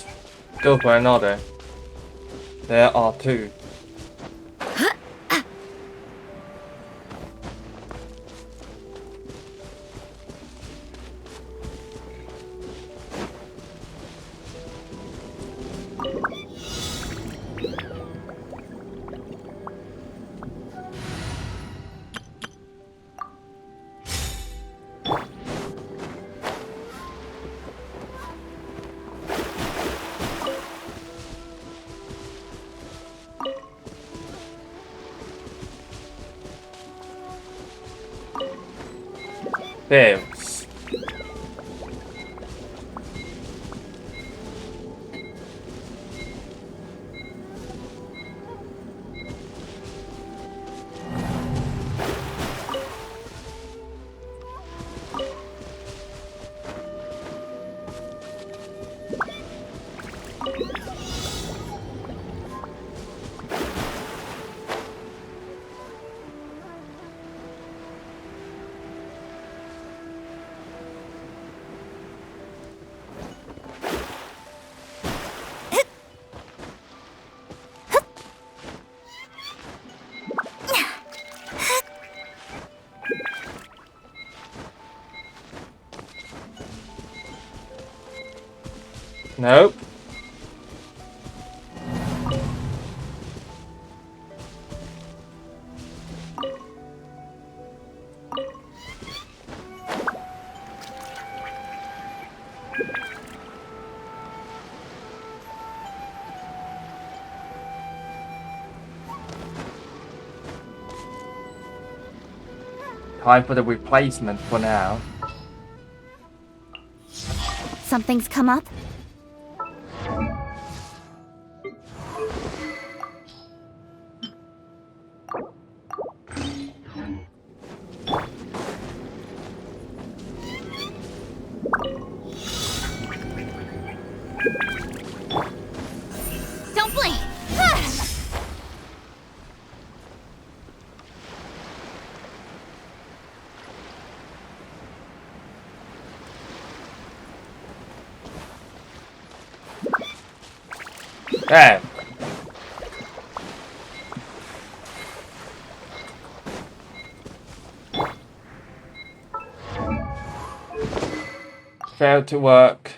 Go for another. There are two. Fails. Nope. Time for the replacement for now. Something's come up? Don't blink! Damn. Failed to work.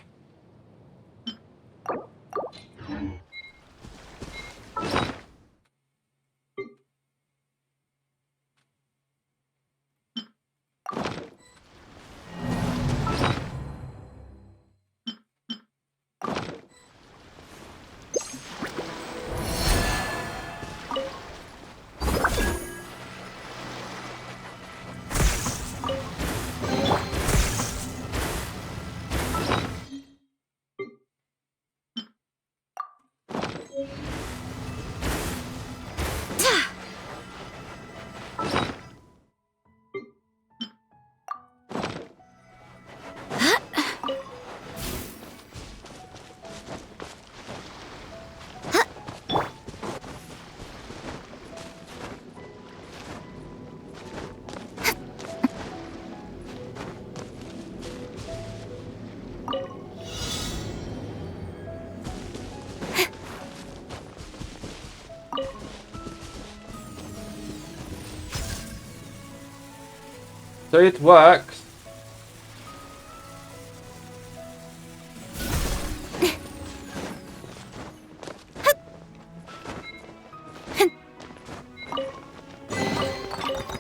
So it works.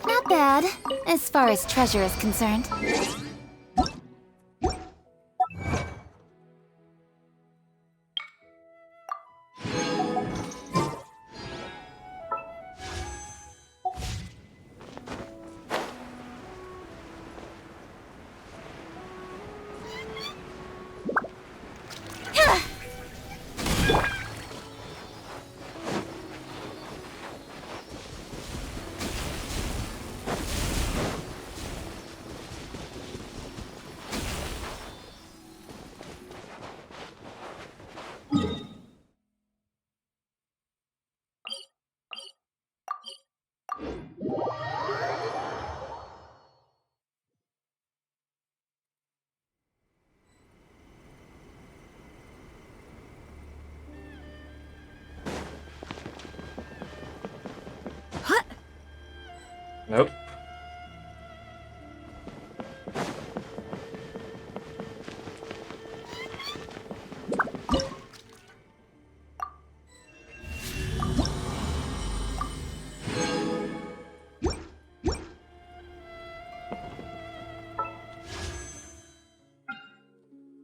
Not bad, as far as treasure is concerned. Nope.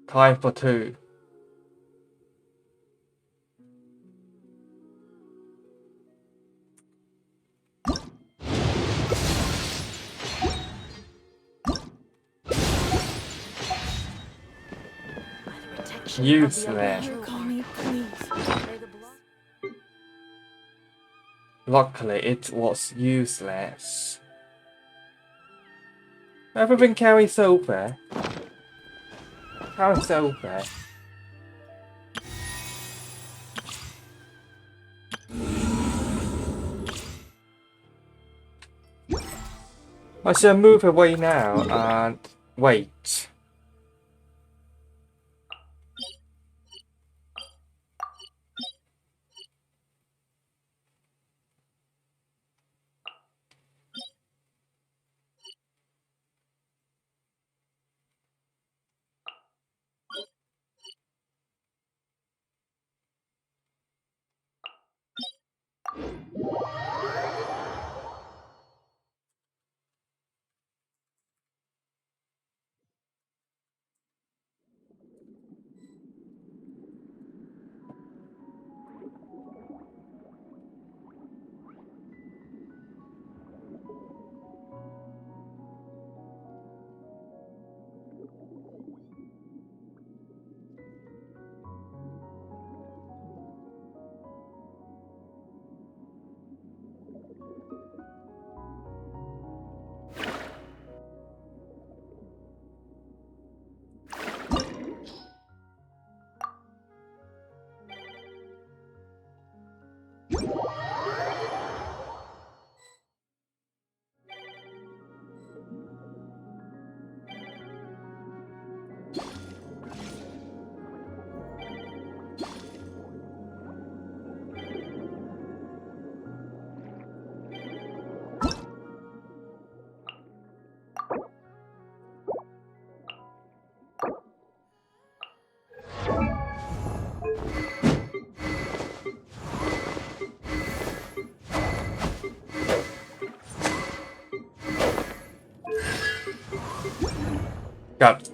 Time for two. Useless. Luckily, it was useless. Everything carries over. Carries over. I shall move away now and wait. Got it.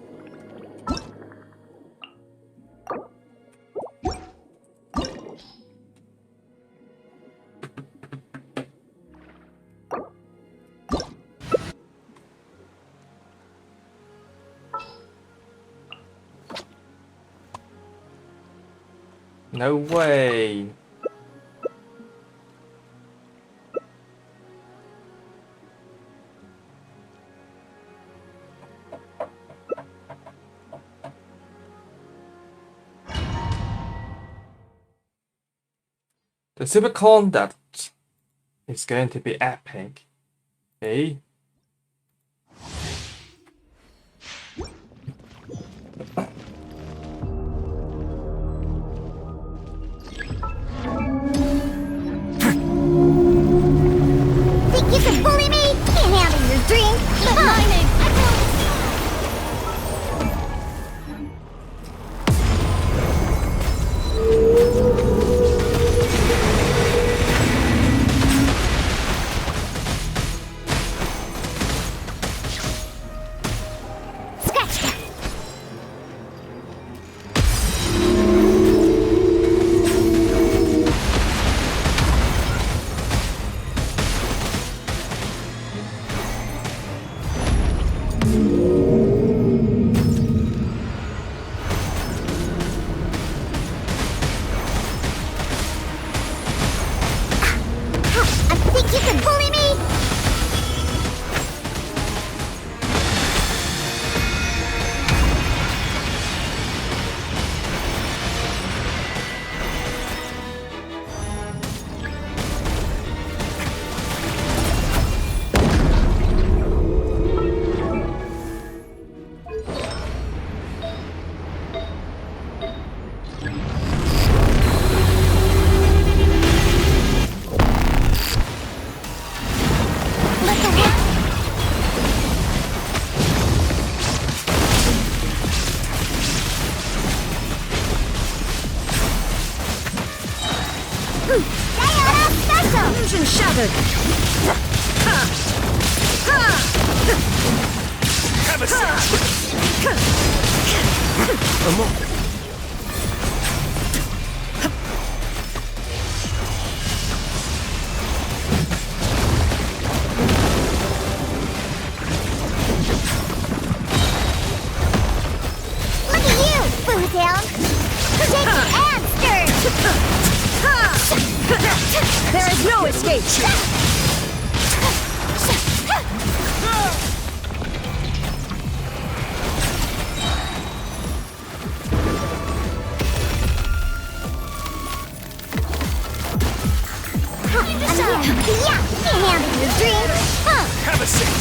No way. The superconduct is going to be epic. Eh? Think you can bully me? Can't handle your drink. But mine ain't. Think you can bully me? Illusion shattered! Have a seat! A moment. Look at you, Bootown! Shake and stir! There is no escape! Yeah, can't handle your drink! Have a seat!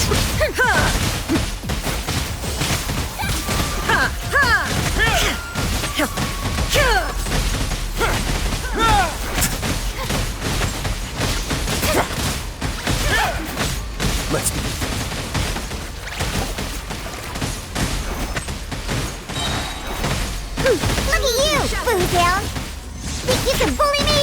Let's begin. Look at you, Bootown! Think you can bully me?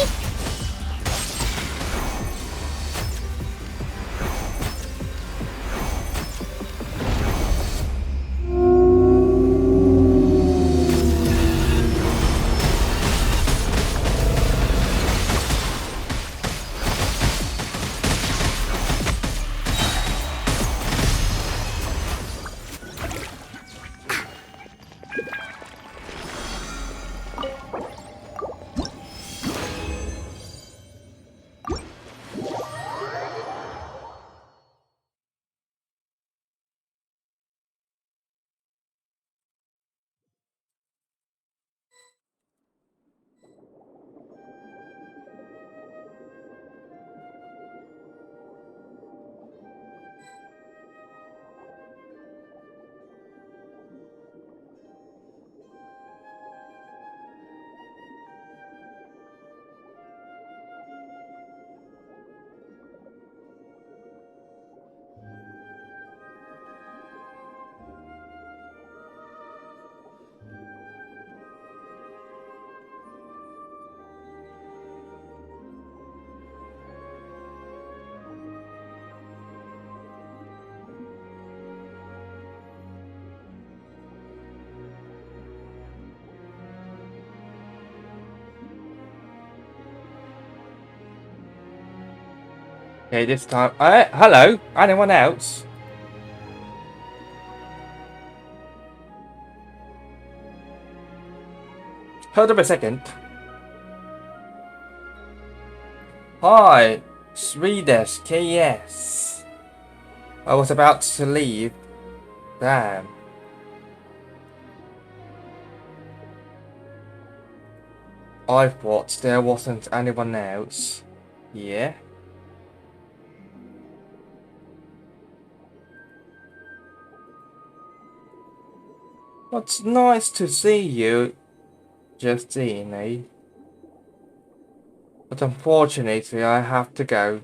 Okay, this time. Hello? Anyone else? Hold up a second. Hi, Swedish KS. I was about to leave. Damn. I thought there wasn't anyone else. Yeah? Well, it's nice to see you, Justine, eh? But unfortunately, I have to go.